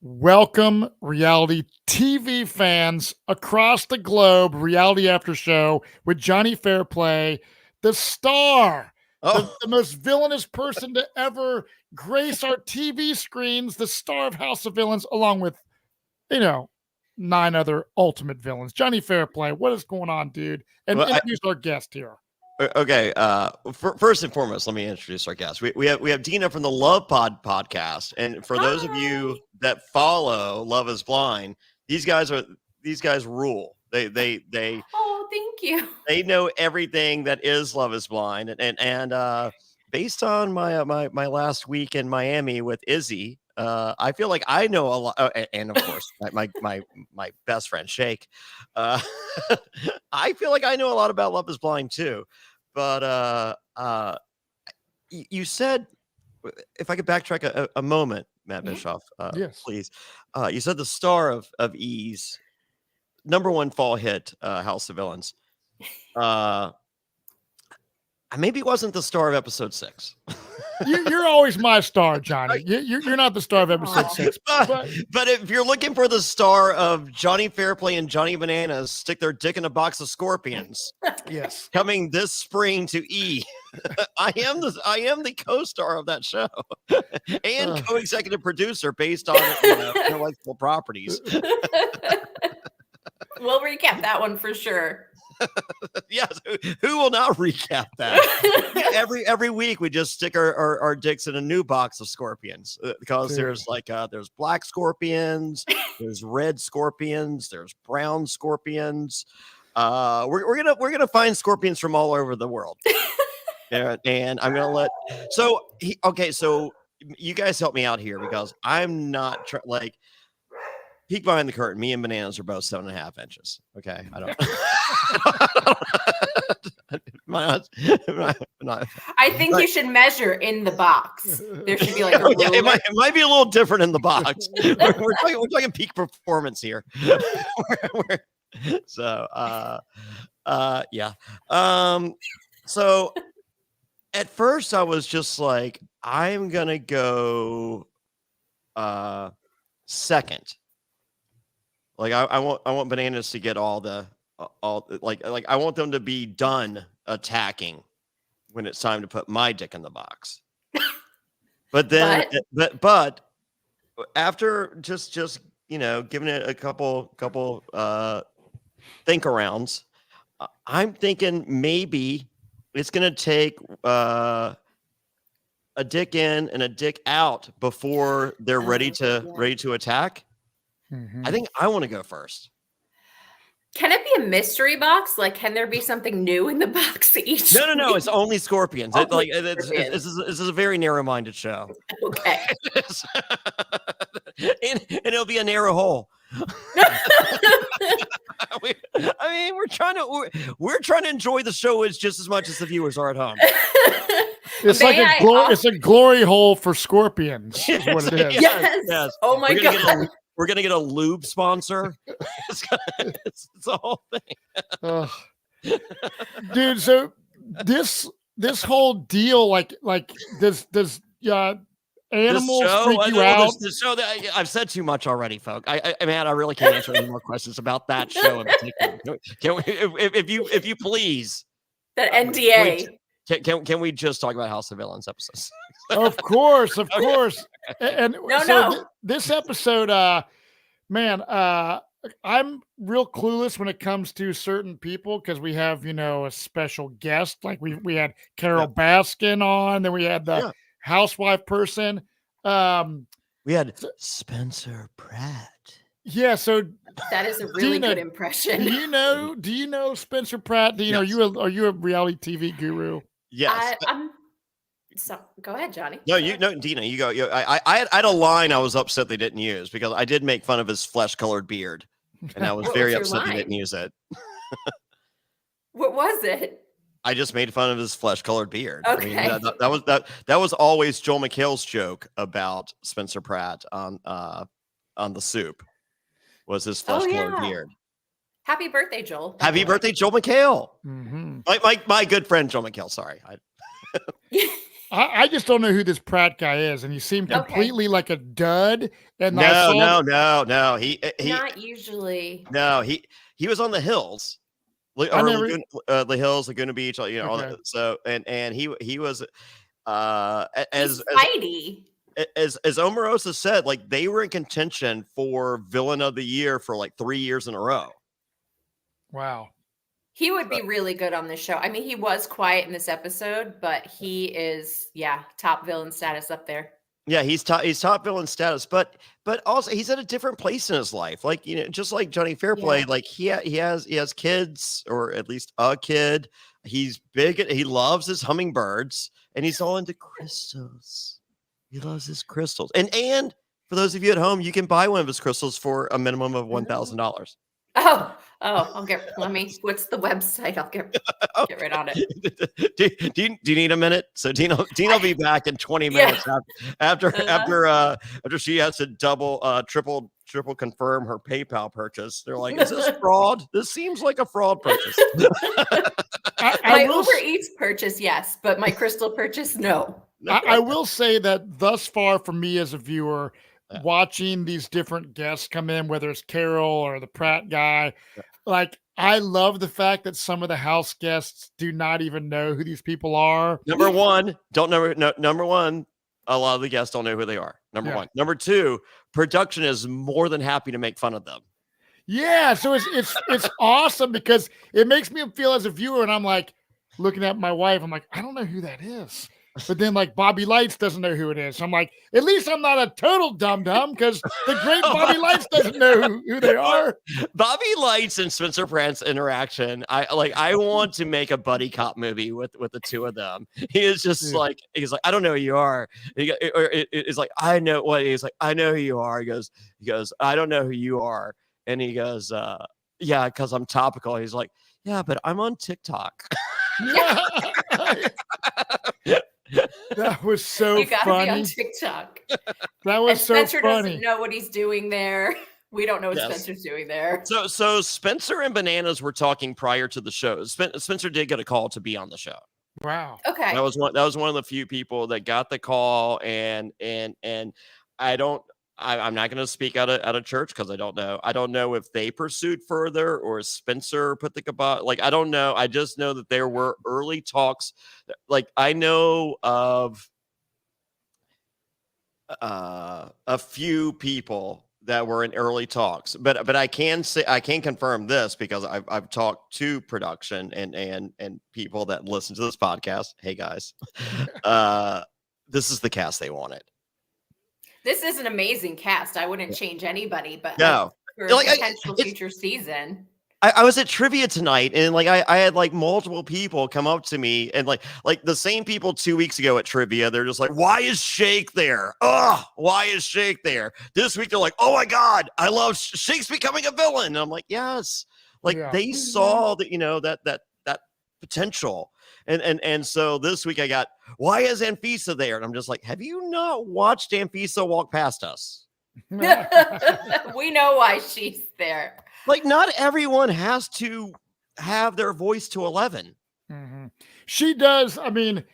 Welcome, reality TV fans across the globe. Reality After Show with Jonny Fairplay, the star, the most villainous person to ever grace our TV screens, the star of House of Villains, along with, 9 other ultimate villains. Jonny Fairplay, what is going on, dude? And introduce our guest here. Okay. First and foremost, let me introduce our guest. We have Dina from the LovePod Podcast, and for those of you that follow Love Is Blind, these guys rule. They Oh, thank you. They know everything that is Love Is Blind, and based on my last week in Miami with Izzy, I feel like I know a lot, and of course my best friend Shake. I feel like I know a lot about Love Is Blind too. But you said, if I could backtrack a moment, Matt Bischoff, yes, please. You said the star of E's #1 fall hit, House of Villains. Maybe wasn't the star of episode 6. You're always my star, Jonny. You're not the star of episode 6. But if you're looking for the star of Jonny Fairplay and Johnny Bananas stick their dick in a box of scorpions, yes, coming this spring to E, I am the co-star of that show and co-executive producer based on intellectual properties. We'll recap that one for sure. Yes, who will not recap that? Every week we just stick our dicks in a new box of scorpions because there's there's black scorpions, there's red scorpions, there's brown scorpions. We're gonna find scorpions from all over the world, and I'm gonna let. So you guys help me out here because I'm not peek behind the curtain. Me and Bananas are both 7.5 inches. Okay, I don't. I think you should measure in the box. There should be like a it might be a little different in the box. we're talking peak performance here. So at first I was just like, I'm gonna go second. Like I want Bananas to get all I want them to be done attacking when it's time to put my dick in the box. But then, but after just giving it a couple think arounds, I'm thinking maybe it's gonna take a dick in and a dick out before they're ready to attack. Mm-hmm. I think I want to go first. Can it be a mystery box? Like, can there be something new in the box each? No. It's only scorpions. This is a very narrow-minded show. Okay. and it'll be a narrow hole. We're trying to enjoy the show just as much as the viewers are at home. It's it's a glory hole for scorpions. Is what it is. Yes. Oh my God. We're gonna get a lube sponsor. It's a whole thing, dude. So this whole deal, does animals freak you out? The show that I've said too much already, folks. I really can't answer any more questions about that show in particular. Can we, if you please, that NDA. Can we just talk about House of Villains episodes? Of course. And this episode, I'm real clueless when it comes to certain people because we have, a special guest. Like we had Carol Baskin on, then we had the housewife person. We had Spencer Pratt. Yeah, so that is a really good impression. Do you know Spencer Pratt? Do you know are you a reality TV guru? Yes. So go ahead, Jonny. No, Dina, you go. I had a line I was upset they didn't use because I did make fun of his flesh-colored beard, and I was very upset they didn't use it. What was it? I just made fun of his flesh-colored beard. Okay. I mean, that was always Joel McHale's joke about Spencer Pratt on the Soup. Was his flesh-colored beard. Happy birthday, Joel. Happy birthday, Joel McHale. Mm-hmm. My good friend Joel McHale. Sorry. I just don't know who this Pratt guy is, and he seemed completely like a dud. And No. He not usually. No, he was on the hills. The hills, Laguna Beach, Okay. so and he was as Spidey. as Omarosa said, like they were in contention for villain of the year for like 3 years in a row. Wow. He would be really good on this show. I mean, he was quiet in this episode, but he is, top villain status up there. Yeah, he's top villain status, but also he's at a different place in his life. Like, just like Jonny Fairplay, like he has kids, or at least a kid. He's big. He loves his hummingbirds, and he's all into crystals. He loves his crystals. And for those of you at home, you can buy one of his crystals for a minimum of $1,000. What's the website? I'll get right on it. Do you need a minute? So Dina will be back in 20 minutes after she has to double, triple confirm her PayPal purchase. They're like, is this fraud? This seems like a fraud purchase. My Uber Eats purchase, yes, but my crystal purchase, no. I will say that thus far for me as a viewer, watching these different guests come in, whether it's Carol or the Pratt guy, like I love the fact that some of the house guests do not even know who these people are. Number one, a lot of the guests don't know who they are. Number one. Number two, production is more than happy to make fun of them. Yeah, so it's awesome because it makes me feel as a viewer, and I'm like looking at my wife, I'm like, I don't know who that is. But then like Bobby Lights doesn't know who it is. So I'm like, at least I'm not a total dum-dum because the great Bobby Lights doesn't know who they are. Bobby Lights and Spencer Pratt's interaction. I want to make a buddy cop movie with the two of them. He is just he's like, I don't know who you are. It's like, I know what he's like. I know who you are. He goes, I don't know who you are. And he goes, yeah, because I'm topical. He's like, yeah, but I'm on TikTok. That was so you gotta funny. Be on TikTok. That was so Spencer funny. doesn't know what he's doing there. We don't know what Spencer's doing there. So Spencer and Bananas were talking prior to the show. Spencer did get a call to be on the show. Wow. Okay. That was one of the few people that got the call, and I'm not going to speak out of church because I don't know. I don't know if they pursued further or Spencer put the kibosh. Like, I don't know. I just know that there were early talks. Like, I know of a few people that were in early talks, but I can confirm this because I've talked to production and people that listen to this podcast. Hey guys, this is the cast they wanted. This is an amazing cast. I wouldn't change anybody, but no. For a potential future season. I was at trivia tonight, and like I had like multiple people come up to me, and like the same people 2 weeks ago at trivia, they're just like, "Why is Shake there? Why is Shake there?" This week they're like, "Oh my God, I love Shake's becoming a villain." And I'm like, "Yes." Like they saw that that potential. And so this week I got, why is Anfisa there? And I'm just like, have you not watched Anfisa walk past us? We know why she's there. Like, not everyone has to have their voice to 11. Mm-hmm. She does. I mean,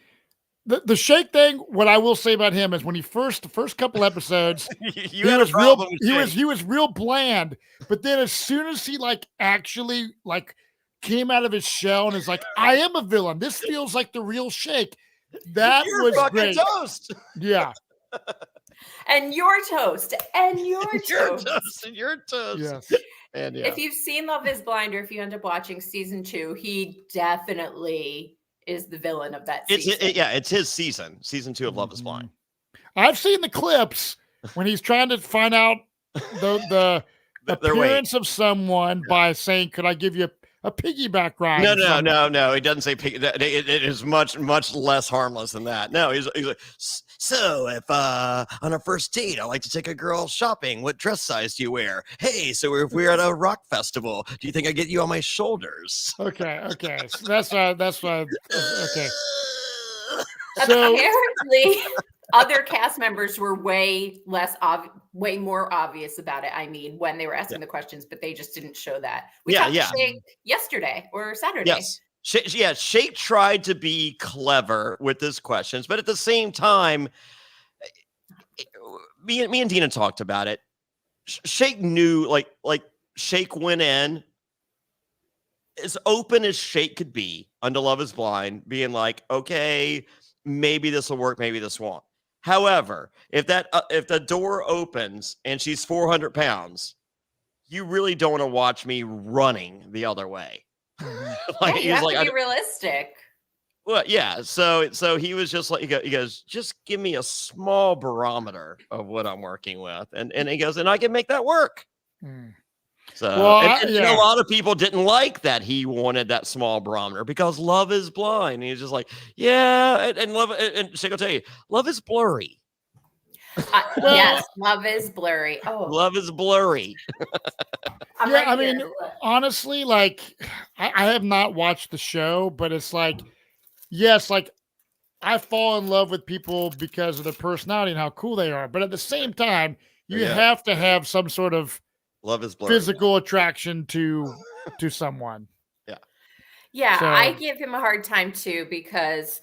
the Shake thing, what I will say about him is when the first couple episodes, he was real bland. But then as soon as he actually came out of his shell and is like, I am a villain. This feels like the real Shake. That was great. Toast. Yeah. And your toast. And your toast. And your toast. Yes. And if you've seen Love is Blind, or if you end up watching season 2, he definitely is the villain of that season. It's his season. Season 2 of Love is Blind. I've seen the clips when he's trying to find out the appearance of someone by saying, could I give you a piggyback ride? No. He doesn't say piggy. It is much less harmless than that. No, he's like, so if on a first date, I like to take a girl shopping, what dress size do you wear? Hey, so if we're at a rock festival, do you think I get you on my shoulders? Okay. So that's why. Okay. So apparently, other cast members were way more obvious about it. I mean, when they were asking the questions, but they just didn't show that. We talked to Shake yesterday or Saturday. Yes. Shake tried to be clever with his questions, but at the same time, me and Dina talked about it. Shake knew, like Shake went in as open as Shake could be under Love is Blind, being like, okay, maybe this will work, maybe this won't. However, if the door opens and she's 400 pounds, you really don't want to watch me running the other way. Like, you have to be realistic. Well, yeah. So he was just like, he goes, just give me a small barometer of what I'm working with, and he goes, and I can make that work. So, and a lot of people didn't like that he wanted that small barometer because Love is Blind. And he's just like, yeah, and love, and Shake will tell you, love is blurry. Yes, love is blurry. Oh, love is blurry. Yeah, I mean, honestly, like I have not watched the show, but it's like, yes, like I fall in love with people because of their personality and how cool they are. But at the same time, you have to have some sort of love is blurry. Physical attraction to someone. Yeah. Yeah, so, I give him a hard time too because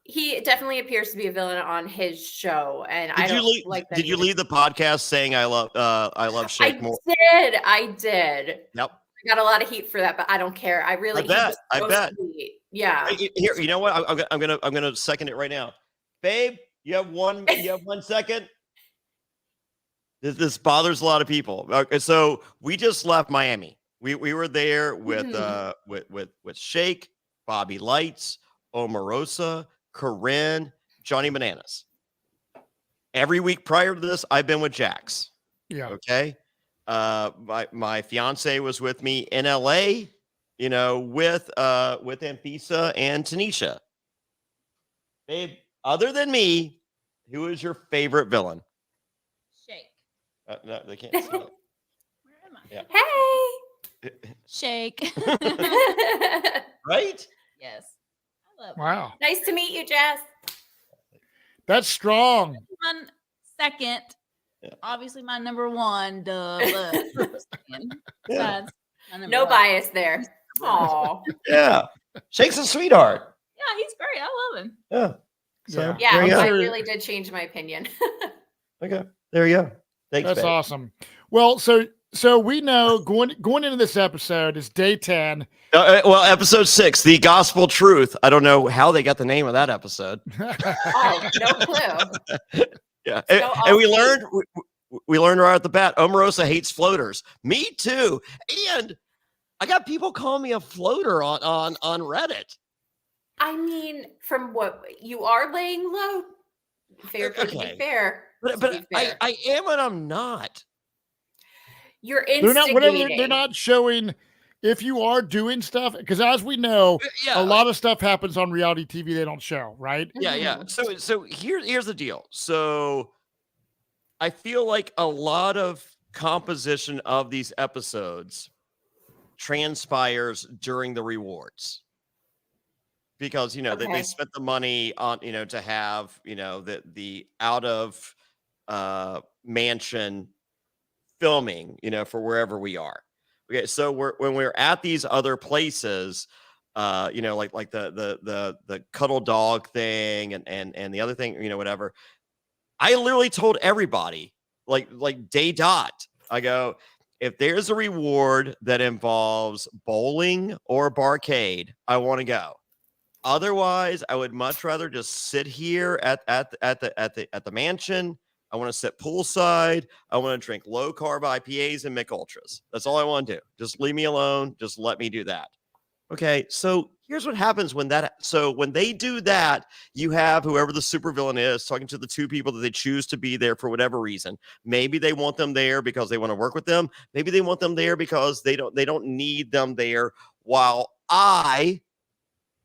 he definitely appears to be a villain on his show, and Did you leave the podcast saying I love Shake more? I did. Yep. I got a lot of heat for that, but I don't care. I bet. Yeah. Here, you know what? I'm gonna second it right now, babe. You have 1 second. This bothers a lot of people. Okay, so we just left Miami. We were there with Shake, Bobby Lights, Omarosa, Corinne, Johnny Bananas. Every week prior to this, I've been with Jax. Yeah. Okay. My fiance was with me in LA, with Anfisa and Tanisha. Babe, other than me, who is your favorite villain? Shake. No, they can't see it. Where am I? Yeah. Hey. Shake. Right? Yes. I love Wow. It. Nice to meet you, Jess. That's strong. 1 second. Yeah. Obviously, my number one. Yeah. No bias there. Aw. Yeah. Shake's a sweetheart. Yeah, he's great. I love him. Yeah. So, I really did change my opinion. Okay. There you go. Thanks, That's babe. awesome. Well, so we know going into this episode is day 10. Episode 6, the gospel truth. I don't know how they got the name of that episode. Oh, no clue. Yeah, and we learned right at the bat. Omarosa hates floaters. Me too. And I got people calling me a floater on Reddit. I mean, from what you are laying low. Fair, to be fair. But I am and I'm not. You're instigating. They're not showing if you are doing stuff, because as we know, a lot of stuff happens on reality TV they don't show, right? Yeah. So here's the deal. So I feel like a lot of composition of these episodes transpires during the rewards. Because they spent the money on to have the out of mansion filming for wherever we are. Okay, so when we're at these other places, like the cuddle dog thing and the other thing, whatever. I literally told everybody like day dot. I go, if there's a reward that involves bowling or barcade, I want to go. Otherwise, I would much rather just sit here at the mansion. I want to sit poolside. I want to drink low carb IPAs and Mick Ultras. That's all I want to do. Just leave me alone. Just let me do that. Okay. So here's what happens when they do that, you have whoever the supervillain is talking to the two people that they choose to be there for whatever reason. Maybe they want them there because they want to work with them. Maybe they want them there because they don't need them there, while I,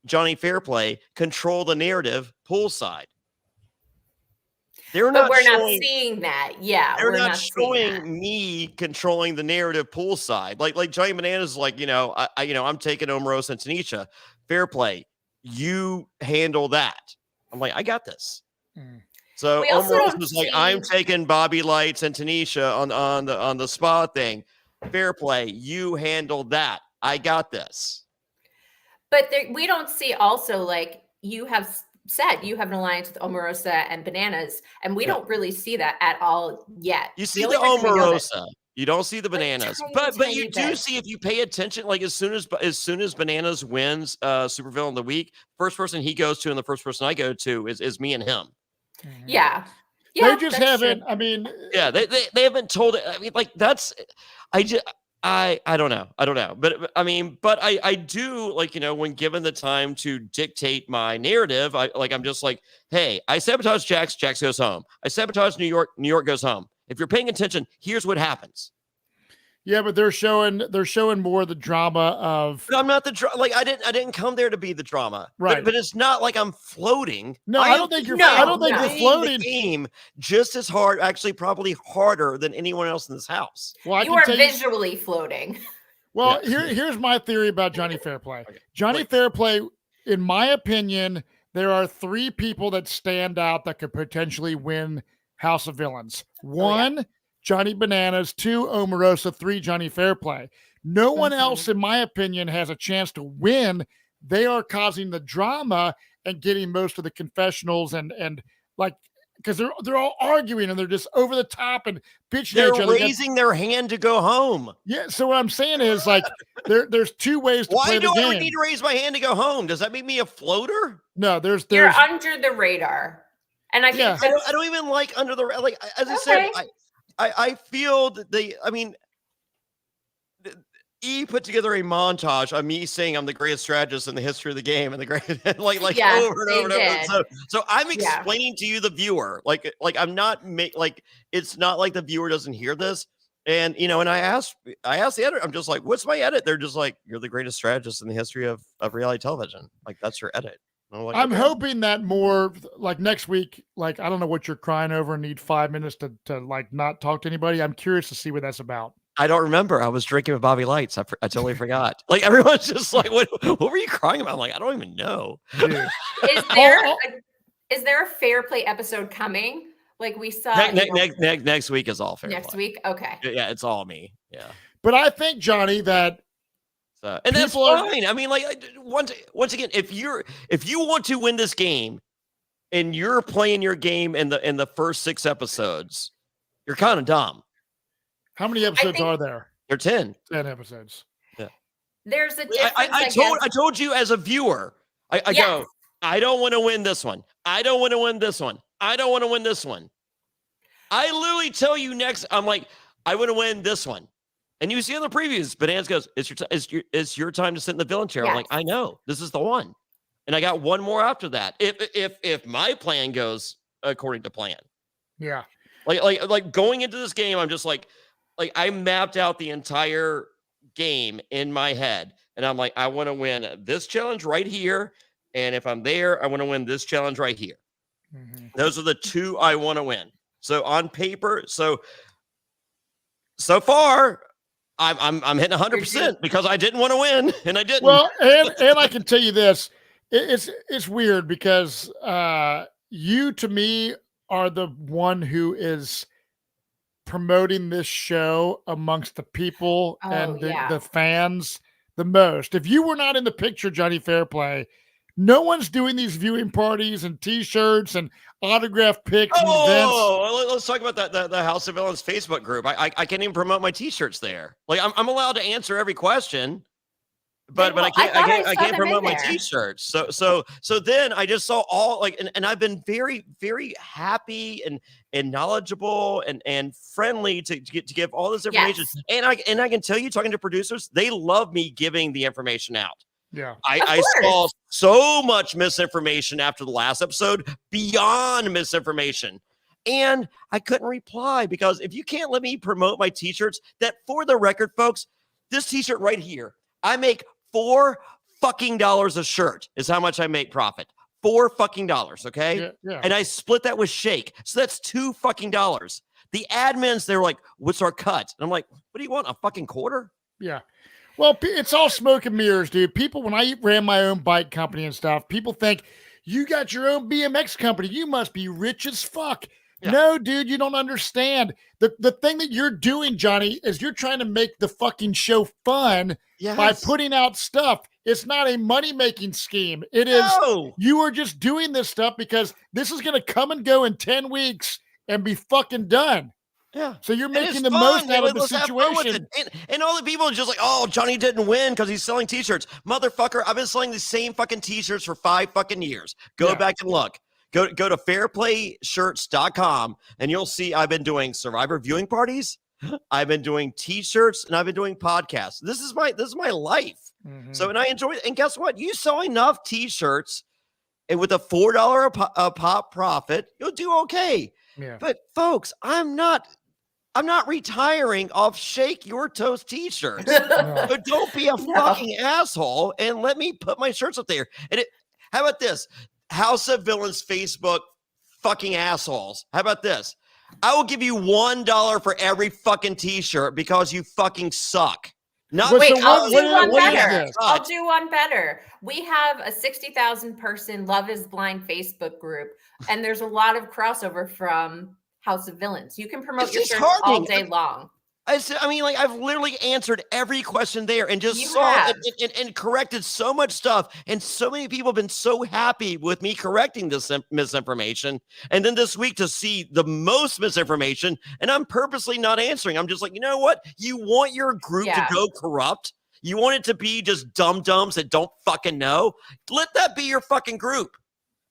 Jonny Fairplay, control the narrative poolside. We're not seeing that. Yeah, they're not showing me controlling the narrative poolside. Like Johnny Bananas is like, I'm taking Omarosa and Tanisha. Fairplay, you handle that. I'm like, I got this. So Omarosa was like, I'm taking Bobby Lights and Tanisha on the spa thing. Fairplay, you handle that. I got this. But we don't see also, like you have said, you have an alliance with Omarosa and Bananas, and we don't really see that at all yet. You see the Omarosa. You don't see the Bananas, but you do see, if you pay attention, like as soon as Bananas wins Supervillain of the Week, first person he goes to and the first person I go to is me and him. Yeah. They just haven't. True. I mean, yeah, they haven't told it. I mean, like that's, I don't know. But I mean, but I do, like, when given the time to dictate my narrative, I'm just like, hey, I sabotage Jax goes home. I sabotage New York goes home. If you're paying attention, here's what happens. Yeah, but they're showing more the drama of. But I'm not the like I didn't come there to be the drama, right? But it's not like I'm floating. No, I don't think you're. I don't think you're floating. The game just as hard, actually, probably harder than anyone else in this house. Well, you are visually floating. Well, here's my theory about Jonny Fairplay. Okay. Jonny Fairplay, in my opinion, there are 3 people that stand out that could potentially win House of Villains. 1, Johnny Bananas. 2, Omarosa. 3, Jonny Fairplay. No one else, in my opinion, has a chance to win. They are causing the drama and getting most of the confessionals and like, because they're all arguing and they're just over the top and bitching at each other. They're raising their hand to go home. Yeah, so what I'm saying is, like, there's 2 ways to play the game. Why do I need to raise my hand to go home? Does that make me a floater? No, you're under the radar. And I think I don't even like under the, like, as I said, I feel that I mean, E put together a montage of me saying I'm the greatest strategist in the history of the game, and the great over and over and over. So I'm explaining to you, the viewer, like I'm not like, it's not like the viewer doesn't hear this. And and I asked the editor, I'm just like, what's my edit? They're just like, you're the greatest strategist in the history of reality television. Like, that's your edit. Like, I'm hoping that more, like, next week, like, I don't know what you're crying over and need 5 minutes to like not talk to anybody. I'm curious to see what that's about. I don't remember. I was drinking with Bobby Lights. I totally forgot. Like, everyone's just like, what were you crying about? I'm like, I don't even know. Is there a Fair Play episode coming? Like we saw next week is all Fair Play. Next week? Okay. Yeah, it's all me. Yeah. But I think, Johnny, that and that's fine. I mean, like, once again, if you want to win this game and you're playing your game in the first 6 episodes, you're kind of dumb. How many episodes are there? There are 10. 10 episodes. Yeah. There's a difference. I told you as a viewer, I go, I don't want to win this one. I don't want to win this one. I don't want to win this one. I literally tell you next, I'm like, I want to win this one. And you see on the previews, Bananas goes, it's your time to sit in the villain chair. Yes. I'm like, I know, this is the one. And I got one more after that. If my plan goes according to plan. Yeah. Like going into this game, I'm just like I mapped out the entire game in my head. And I'm like, I want to win this challenge right here. And if I'm there, I want to win this challenge right here. Mm-hmm. Those are the 2 I want to win. So on paper, so far, I'm hitting 100% because I didn't want to win and I didn't. Well, and I can tell you this, it's weird because you, to me, are the one who is promoting this show amongst the people and the fans the most. If you were not in the picture, Jonny Fairplay, no one's doing these viewing parties and T-shirts and autograph pics and events. Oh, let's talk about the House of Villains Facebook group. I can't even promote my T-shirts there. Like, I'm allowed to answer every question, but I can't promote my T-shirts. So then I just saw all, like, and I've been very, very happy and knowledgeable and friendly to give all this information. Yes. And I can tell you, talking to producers, they love me giving the information out. Yeah, I saw so much misinformation after the last episode, beyond misinformation. And I couldn't reply because if you can't let me promote my T-shirts, that, for the record, folks, this T-shirt right here, I make $4 fucking a shirt is how much I make profit. $4 fucking, okay? Yeah. And I split that with Shake. So that's $2 fucking. The admins, they're like, what's our cut? And I'm like, what do you want, a fucking quarter? Yeah. Well, it's all smoke and mirrors, dude. People, when I ran my own bike company and stuff, people think, you got your own BMX company, you must be rich as fuck. Yeah. No, dude, you don't understand. The thing that you're doing, Johnny, is you're trying to make the fucking show fun by putting out stuff. It's not a money-making scheme. It is you are just doing this stuff because this is going to come and go in 10 weeks and be fucking done. Yeah. So you're making the most out of the situation. And all the people are just like, oh, Johnny didn't win because he's selling t-shirts. Motherfucker, I've been selling the same fucking t-shirts for 5 fucking years. Go back and look. Go to fairplayshirts.com and you'll see I've been doing Survivor viewing parties. I've been doing t-shirts and I've been doing podcasts. This is my life. Mm-hmm. So, and I enjoy it. And guess what? You sell enough t-shirts and with a $4 a pop profit, you'll do okay. Yeah. But folks, I'm not retiring off Shake Your Toast t-shirts. No. But don't be a fucking asshole and let me put my shirts up there. And how about this? House of Villains Facebook fucking assholes. How about this? I will give you $1 for every fucking t-shirt because you fucking suck. I'll do one better. I'll do one better. We have a 60,000 person Love is Blind Facebook group, and there's a lot of crossover from House of Villains. You can promote your shirts all day long. I mean, like, I've literally answered every question there and just saw and corrected so much stuff. And so many people have been so happy with me correcting this misinformation. And then this week to see the most misinformation, and I'm purposely not answering. I'm just like, you know what? You want your group to go corrupt? You want it to be just dum-dums that don't fucking know? Let that be your fucking group.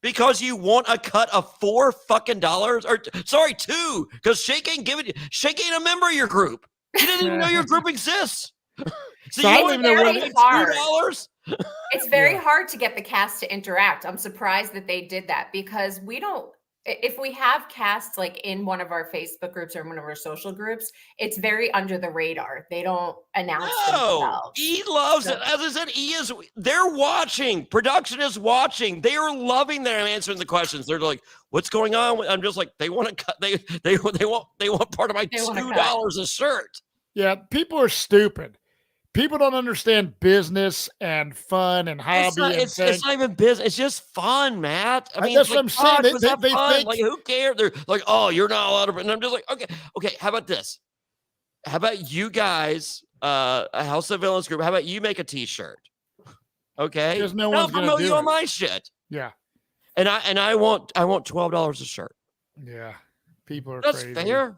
Because you want a cut of $4 fucking dollars, or sorry, $2, because Shake ain't a member of your group. He doesn't even know your group exists. So you want $2? It's very hard to get the cast to interact. I'm surprised that they did that because we don't. If we have casts like in one of our Facebook groups or one of our social groups, it's very under the radar. They don't announce themselves. E loves it. As I said, they're watching. Production is watching. They are loving that I'm answering the questions. They're like, what's going on? I'm just like, they want to cut. They want part of my $2 a shirt. Yeah, people are stupid. People don't understand business and fun and hobby. It's not even business. It's just fun, Matt. I mean, that's what I'm saying. They think, like, who cares? They're like, oh, you're not allowed to. And I'm just like, okay. How about this? How about you guys, a House of Villains group? How about you make a T-shirt? Okay, because no one's going to do you on my shit. Yeah, and I want $12 a shirt. Yeah, people are that's crazy. Fair.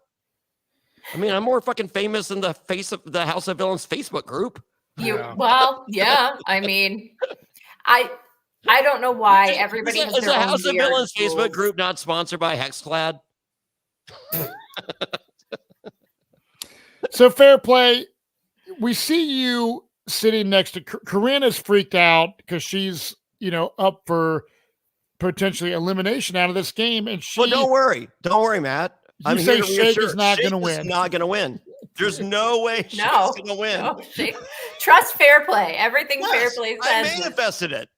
I mean, I'm more fucking famous than the face of the House of Villains Facebook group. I mean, I don't know why everybody has their own House of Villains rules. Facebook group not sponsored by Hexclad. So Fairplay, we see you sitting next to Corinne is freaked out because she's up for potentially elimination out of this game, and she. Well, don't worry, Matt. You say Shake is not going to win. Shake is not going to win. There's no way Shake's going to win. No, trust Fairplay. Everything Fairplay says. I manifested it.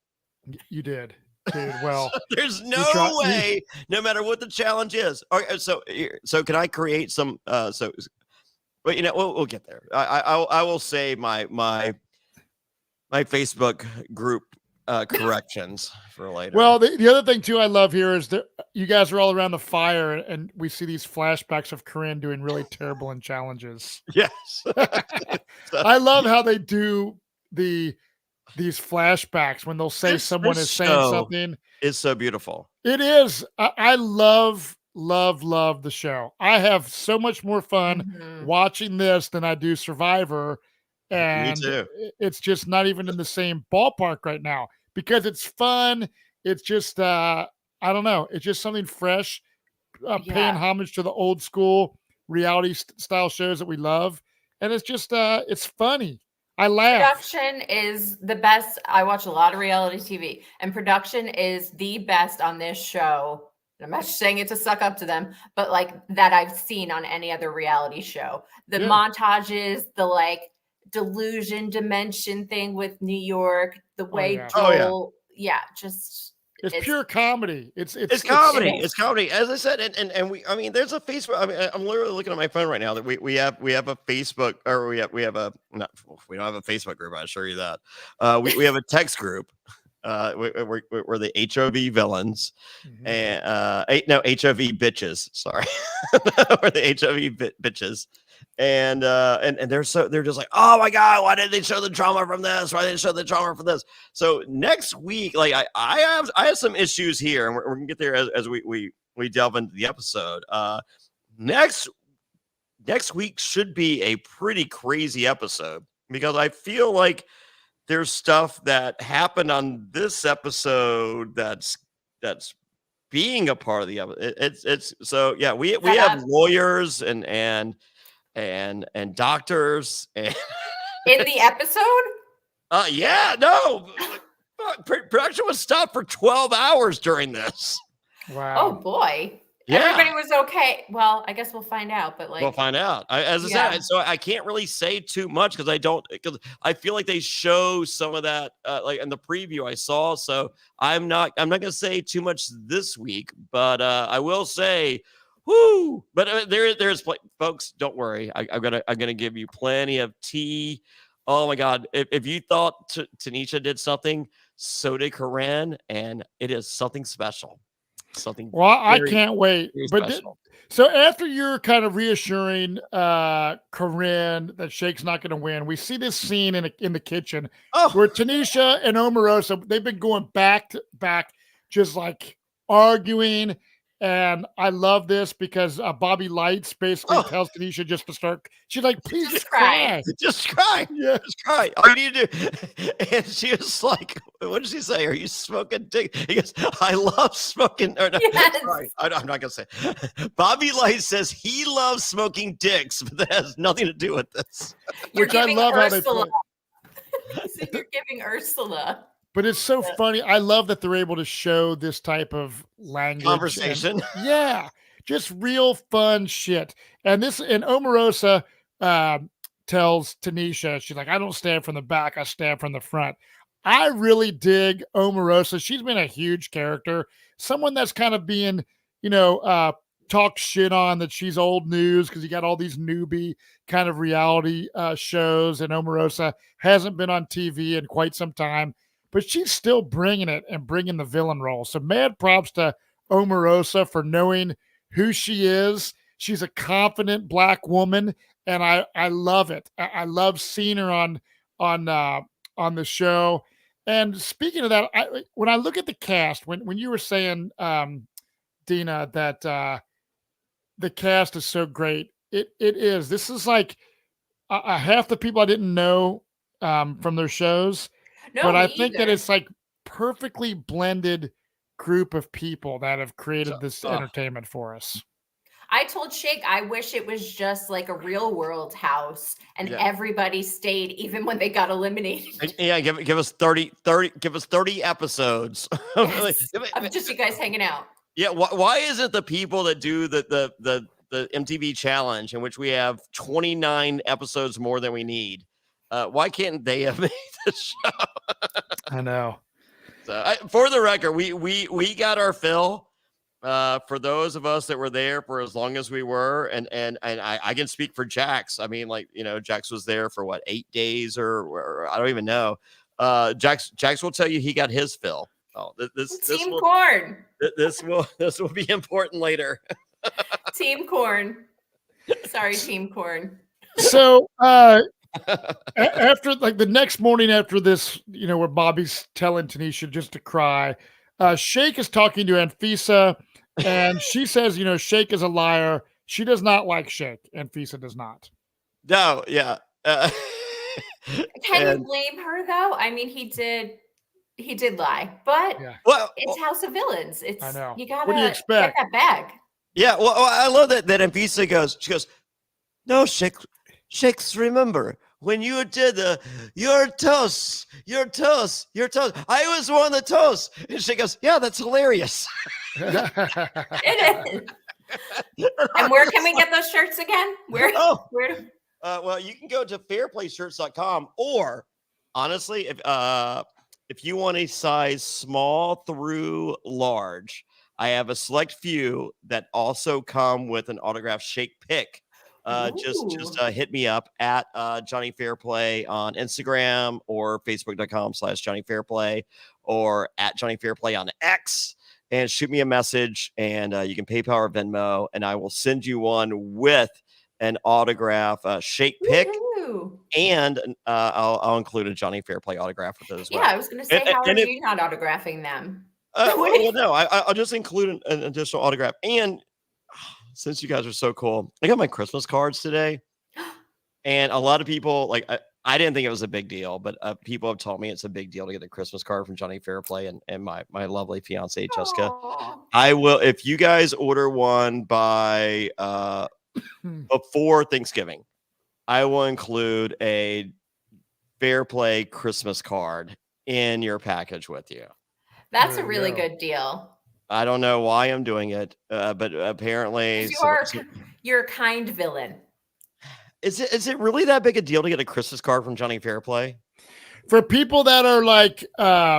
You did. Dude, well. There's no way, no matter what the challenge is. Okay, so can I create some but we'll get there. I will say my Facebook group corrections for later. Well, the other thing too I love here is that you guys are all around the fire and we see these flashbacks of Corinne doing really terrible in challenges. Yes. I love how they do these flashbacks when they'll say someone is saying something. It's so beautiful. It is. I love the show. I have so much more fun watching this than I do Survivor. And me too. It's just not even in the same ballpark right now because it's fun. It's just, I don't know. It's just something fresh, paying homage to the old school reality style shows that we love. And it's just, it's funny. I laugh. Production is the best. I watch a lot of reality TV, and production is the best on this show. I'm not saying it to suck up to them, but like that I've seen on any other reality show. The montages, the delusion dimension thing with New York, the way Joel, it's pure comedy. It's comedy. It's comedy. As I said, and there's a Facebook. I mean, I'm literally looking at my phone right now that we have a Facebook, or we don't have a Facebook group. I assure you that. We have a text group. We're the HOV villains, Mhm. and HOV bitches. Sorry, we're the HOV bitches, and they're just like, oh my god, why didn't they show the drama from this? Why didn't they show the drama from this? So next week, like I have some issues here, and we're gonna get there as we delve into the episode. Next week should be a pretty crazy episode because I feel like there's stuff that happened on this episode that's being a part of the episode. It's so yeah, we have lawyers and doctors and in the episode. Yeah, no, production was stopped for 12 hours during this. Wow. Oh boy. Yeah. Everybody was okay. Well, I guess we'll find out, but We'll find out. As I said, so I can't really say too much because I feel like they show some of that like in the preview I saw. So I'm not gonna say too much this week, but I will say, whoo! But there's folks, don't worry. I'm gonna give you plenty of tea. Oh my God! If you thought Tanisha did something, so did Corinne, and it is something special. Well, I can't wait. But so after you're kind of reassuring Corinne that Shake's not going to win, we see this scene in the kitchen where Tanisha and Omarosa, they've been going back to back, just like arguing. And I love this because Bobby Lights basically tells Tanisha just to start. She's like, please just cry. Just cry. Yeah. Just cry. All you need to do. And she was like, what did she say? Are you smoking dick? He goes, I love smoking. Or no, yes. Sorry, I'm not going to say. Bobby Lights says he loves smoking dicks, but that has nothing to do with this. You're giving Ursula. So you're giving Ursula. But it's so funny. I love that they're able to show this type of language. Conversation. Yeah. Just real fun shit. And Omarosa tells Tanisha, she's like, I don't stand from the back, I stand from the front. I really dig Omarosa. She's been a huge character. Someone that's kind of being, talked shit on that she's old news because you got all these newbie kind of reality shows. And Omarosa hasn't been on TV in quite some time. But she's still bringing it and bringing the villain role. So mad props to Omarosa for knowing who she is. She's a confident Black woman, and I love it. I love seeing her on the show. And speaking of that, when I look at the cast, when you were saying, Dina, that the cast is so great, it is. This is like half the people I didn't know from their shows. No, but I think that it's like perfectly blended group of people that have created this entertainment for us. I told Shake I wish it was just like a real world house and everybody stayed even when they got eliminated. Yeah, give us 30 episodes. Yes, of just you guys hanging out. Yeah, why isn't the people that do the MTV challenge in which we have 29 episodes more than we need? Why can't they have made the show? I know. So, for the record, we got our fill. For those of us that were there for as long as we were, and I can speak for Jax. I mean, Jax was there for what, 8 days or I don't even know. Jax will tell you he got his fill. Oh, Team Corn. This will be important later. Team Corn. Sorry, Team Corn. So after the next morning after this, where Bobby's telling Tanisha just to cry, Shake is talking to Anfisa, and she says, Shake is a liar. She does not like Shake. Anfisa does not. No, yeah. Can you blame her though? I mean, he did lie, but it's House of Villains. I know. You gotta what do you expect? Get that bag. Yeah, well, I love that Anfisa goes, no, Shakes, remember when you did your toast. I was one of the toasts. And she goes, yeah, that's hilarious. It is. And where can we get those shirts again? Where? Well, you can go to fairplayshirts.com, or honestly, if you want a size small through large, I have a select few that also come with an autographed Shake pick. Just hit me up at Jonny Fairplay on Instagram or Facebook.com/Jonny Fairplay, or at Jonny Fairplay on X, and shoot me a message, and you can PayPal or Venmo, and I will send you one with an autograph shake pick. Woo-hoo. And I'll include a Jonny Fairplay autograph with it as well. Yeah, I was going to say, how are you not autographing them? Well, no, I'll just include an additional autograph. And since you guys are so cool, I got my Christmas cards today. And a lot of people, like, I didn't think it was a big deal, but people have told me it's a big deal to get a Christmas card from Jonny Fairplay and my lovely fiance, Jessica. Aww. I will, if you guys order one by before Thanksgiving, I will include a Fairplay Christmas card in your package with you. That's a really good deal. I don't know why I'm doing it, but apparently you're a kind villain. Is it really that big a deal to get a Christmas card from Jonny Fairplay? For people that are like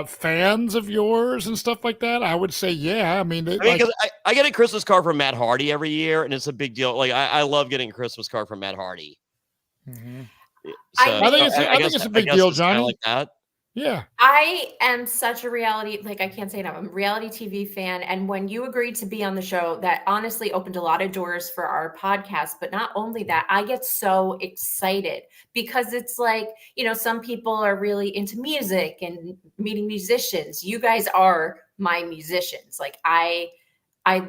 fans of yours and stuff like that, I would say, yeah. I mean, because I get a Christmas card from Matt Hardy every year, and it's a big deal. Like I love getting a Christmas card from Matt Hardy. Mm-hmm. So, I think it's a big deal, Jonny. Like that. Yeah. I am such a reality, like I can't say enough. I'm a reality TV fan. And when you agreed to be on the show, that honestly opened a lot of doors for our podcast. But not only that, I get so excited because it's like, some people are really into music and meeting musicians. You guys are my musicians. Like I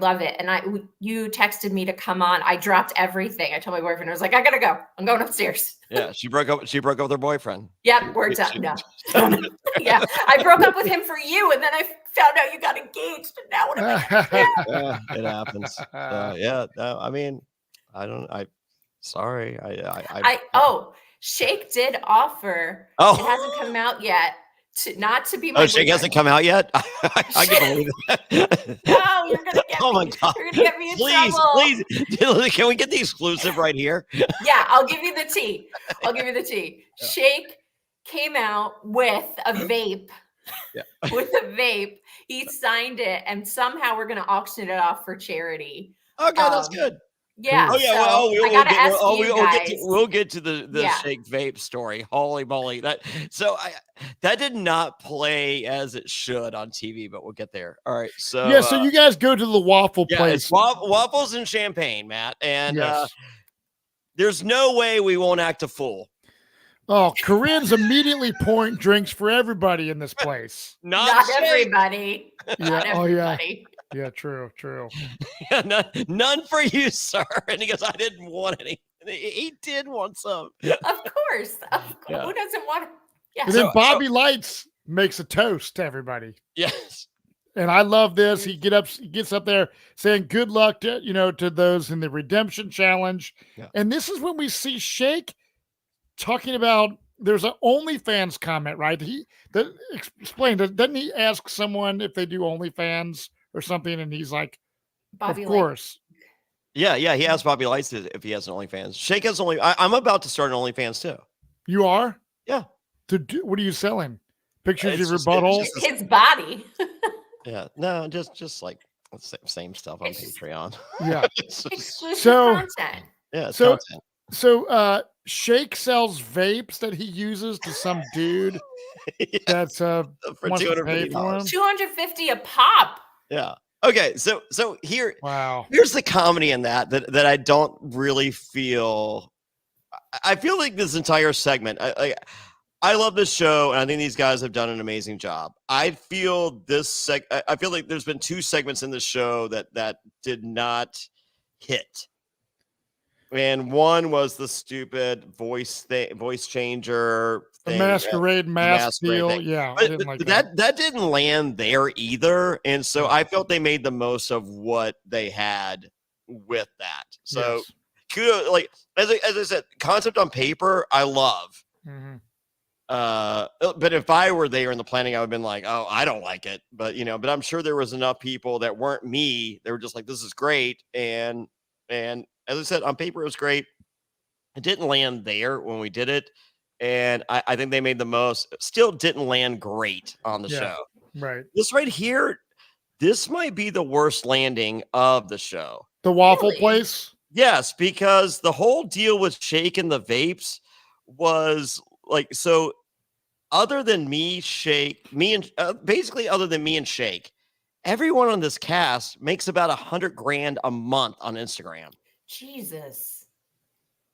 love it. And you texted me to come on. I dropped everything. I told my boyfriend, I was like, I gotta go. I'm going upstairs. Yeah, she broke up with her boyfriend. Yep, words up. No. Yeah, I broke up with him for you, and then I found out you got engaged, and now what am I? Yeah, it happens. No, I mean, sorry. Shake did offer. Oh, it hasn't come out yet. Not to be my Shake hasn't come out yet? I can believe that. No, you're gonna get oh me. My God. You're gonna get me in trouble. Please. Can we get the exclusive right here? Yeah, I'll give you the tea. Yeah. Shake came out with a vape. Yeah. With a vape. He signed it, and somehow we're gonna auction it off for charity. Oh God, that's good. Yeah. Oh yeah. So we'll get to the Shake vape story. Holy moly! That did not play as it should on TV, but we'll get there. All right. So yeah. So you guys go to the waffle place. It's waffles and champagne, Matt, and there's no way we won't act a fool. Oh, Corinne's immediately pouring drinks for everybody in this place. Not everybody. Yeah. Not everybody. Yeah, true. Yeah, none for you, sir. And he goes, I didn't want any. He did want some. Of course. Yeah. Who doesn't want it? Yeah. And then Bobby Lights makes a toast to everybody. Yes. And I love this. He gets up there saying good luck to those in the redemption challenge. Yeah. And this is when we see Shake talking about there's an OnlyFans comment, right? Explain, doesn't he ask someone if they do OnlyFans or something? And he's like, Bobby of course. Yeah. He asked Bobby Lights if he has an OnlyFans. Shake has I'm about to start an OnlyFans too. You are? Yeah. What are you selling? Pictures of your butthole? His body. Yeah. No, just like same stuff on Patreon. Yeah. Exclusive content. Yeah. Content. So Shake sells vapes that he uses to some dude that's for wants to pay for him. $250 a pop. Yeah. Okay. So here's the comedy in that I don't really feel. I feel like this entire segment. I love this show, and I think these guys have done an amazing job. I feel I feel like there's been two segments in the show that did not hit. And one was the stupid voice changer thing, the masquerade mask deal. Thing. Yeah, but that didn't land there either. And so I felt they made the most of what they had with that. So kudos, like as I said, concept on paper, I love. Mm-hmm. But if I were there in the planning, I would have been like, oh, I don't like it. But but I'm sure there was enough people that weren't me. They were just like, this is great. And as I said, on paper, it was great. It didn't land there when we did it. And I think they made the most. Still didn't land great on the show. Right. This right here, this might be the worst landing of the show. The waffle place? Yes, because the whole deal with Shake and the vapes was like, so other than me, Shake, basically other than me and Shake, everyone on this cast makes about $100,000 a month on Instagram. Jesus.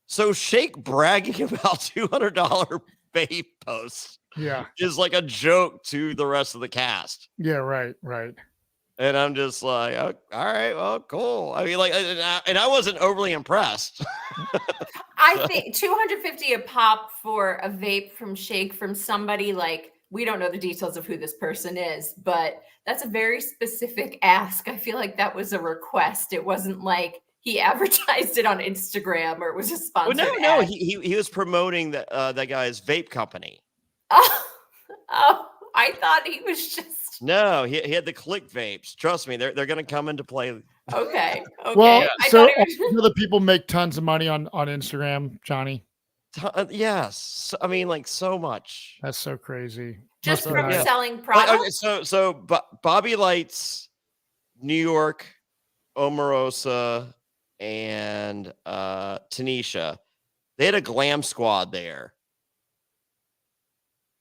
So Shake bragging about $200 vape posts is like a joke to the rest of the cast. Yeah, right. And I'm just like, oh, all right, well, cool. I mean, like, and I wasn't overly impressed. I think $250 a pop for a vape from Shake from somebody like, we don't know the details of who this person is, but that's a very specific ask. I feel like that was a request. It wasn't like he advertised it on Instagram or it was a sponsored ad. No, he was promoting that guy's vape company. Oh, I thought he was just. No, he had the click vapes. Trust me, they're going to come into play. Okay. Well, so the people make tons of money on Instagram, Johnny. Yes, I mean, like, so much. That's so crazy. Just from selling products. So Bobby Lights, New York, Omarosa, and Tanisha, they had a glam squad there.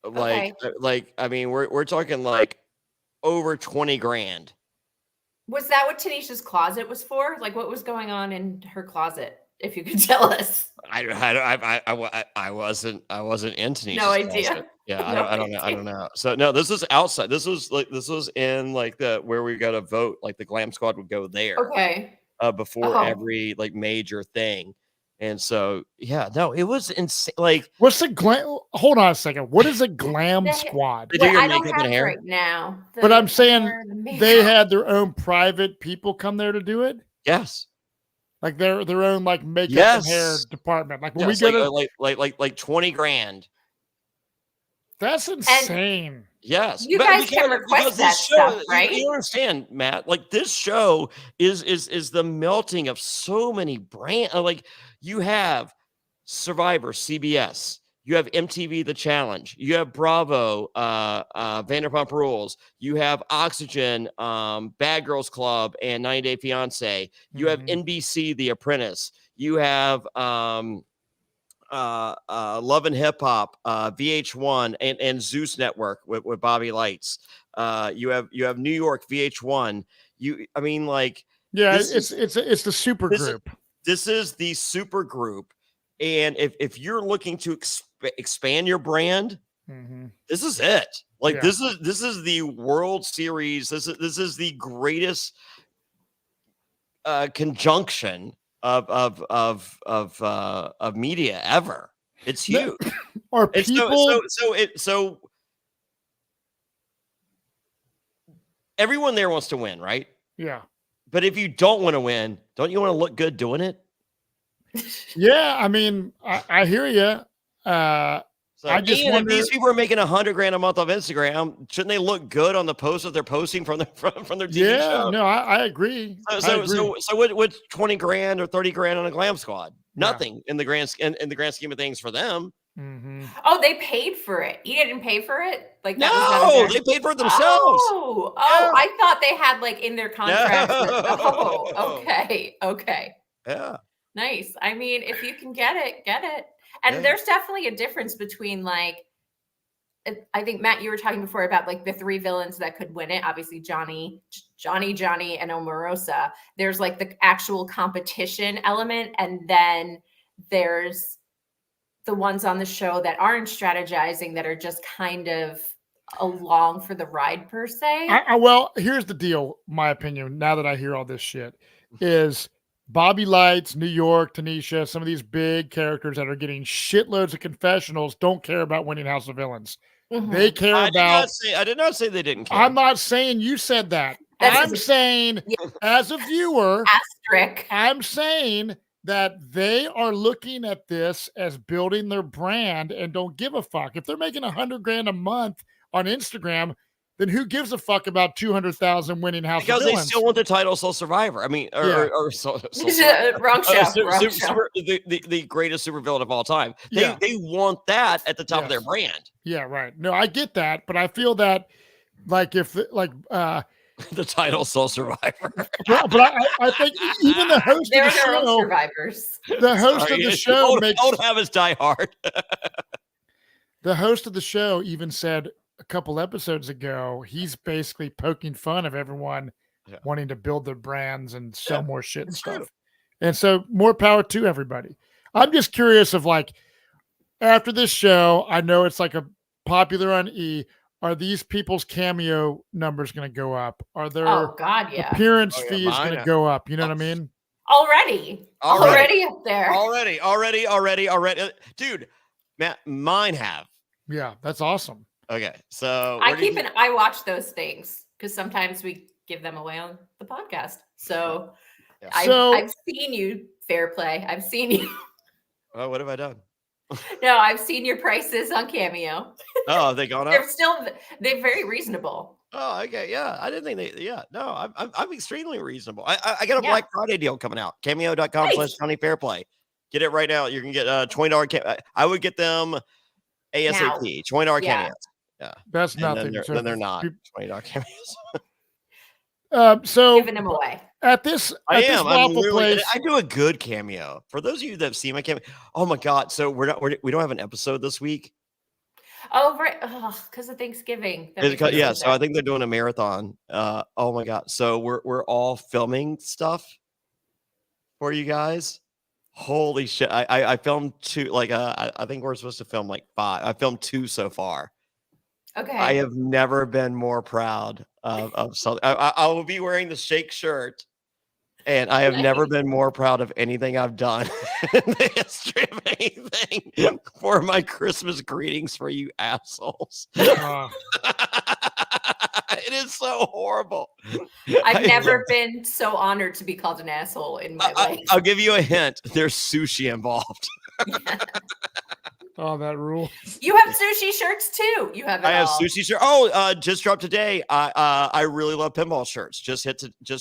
Like I mean, we're talking like over $20,000. Was that what Tanisha's closet was for? Like, what was going on in her closet? If you could tell us. I wasn't in Tanisha's No idea. closet. Yeah, I don't know. So no, this is outside. This was in like where we got to vote. Like the glam squad would go there. Okay. Before every like major thing. And so, yeah, no, it was insane. Like, what's the glam? Hold on a second. What is a glam squad? They do your I makeup don't have and hair right now. But I'm saying they had their own private people come there to do it. Yes, like their own like makeup and hair department. Like when we go to like $20,000. That's insane. Yes, you guys can request that stuff, right? You understand, Matt? Like this show is the melting of so many brands. Like you have Survivor, CBS. You have MTV The Challenge. You have Bravo, Vanderpump Rules. You have Oxygen, Bad Girls Club, and 90 Day Fiance. You have NBC The Apprentice. You have Love and Hip Hop, VH1, and Zeus Network with Bobby Lights. You have New York VH1. I mean, like, yeah, it's the super group. This is the super group, and if you're looking to expand your brand, this is it. Like this is the World Series. This is the greatest conjunction of media ever. It's huge. Are people so everyone there wants to win, right? Yeah. But if you don't want to win, don't you want to look good doing it? Yeah, I mean, I hear you. I just wonder, if these people are making $100,000 a month off Instagram, shouldn't they look good on the posts that they're posting from their TV show? No, I agree. So what's $20,000 or $30,000 on a glam squad? Nothing in the grand scheme of things for them. Oh, they paid for it. You didn't pay for it? Like no, they paid for it themselves. Oh, I thought they had like in their contract. No. Okay. Yeah. Nice. I mean, if you can get it. And there's definitely a difference between like, I think Matt, you were talking before about like the three villains that could win it. Obviously, Johnny, and Omarosa. There's like the actual competition element, and then there's the ones on the show that aren't strategizing, that are just kind of along for the ride per se. Well, here's the deal. My opinion, now that I hear all this shit, is Bobby Lights, New York, Tanisha, some of these big characters that are getting shitloads of confessionals don't care about winning House of Villains. They care about. I did not say they didn't care. I'm not saying you said that. I'm saying, as a viewer, I'm saying that they are looking at this as building their brand and don't give a fuck. If they're making $100,000 a month on Instagram, then who gives a fuck about 200,000 winning House of Villains? Because they still want the title Soul Survivor. I mean, wrong show. The greatest supervillain of all time. They want that at the top of their brand. Yeah, right. No, I get that, but I feel that like if the title Soul Survivor. But I think even the host of the show, survivors. The host of the show don't have us Die Hard. The host of the show even said a couple episodes ago, he's basically poking fun of everyone wanting to build their brands and sell more shit and stuff. True. And so more power to everybody. I'm just curious of like, after this show, I know it's like a popular on E. Are these people's cameo numbers going to go up? Are their appearance fees going to go up? You know what I mean? Already up there. Already. Dude, Matt, mine have. Yeah, that's awesome. Okay, so I watch those things because sometimes we give them away on the podcast. So, I've seen you, Fairplay. I've seen you. Oh, what have I done? No, I've seen your prices on Cameo. Oh, have they gone up? They're very reasonable. Oh, okay. Yeah. I didn't think no, I'm extremely reasonable. I got a Black Friday deal coming out. Cameo.com/Jonny Fairplay. Get it right now. You can get $20. I would get them ASAP. $20 cameos. Yeah. That's nothing. Then they're not $20 cameos. So giving them away. At this waffle place, I do a good cameo. For those of you that have seen my cameo, oh my god! So we don't have an episode this week. Oh right, because of Thanksgiving. So I think they're doing a marathon. Oh my god! So we're all filming stuff for you guys. Holy shit! I filmed 2. I think we're supposed to film 5. I filmed 2 so far. Okay. I have never been more proud of something. I will be wearing the Shake shirt, and I have never been more proud of anything I've done in the history of anything for my Christmas greetings for you assholes. It is so horrible. I've never been so honored to be called an asshole in my life. I'll give you a hint. There's sushi involved. Oh, that rule. You have sushi shirts too. You have it I have sushi shirt. Oh, just dropped today. I really love pinball shirts. Just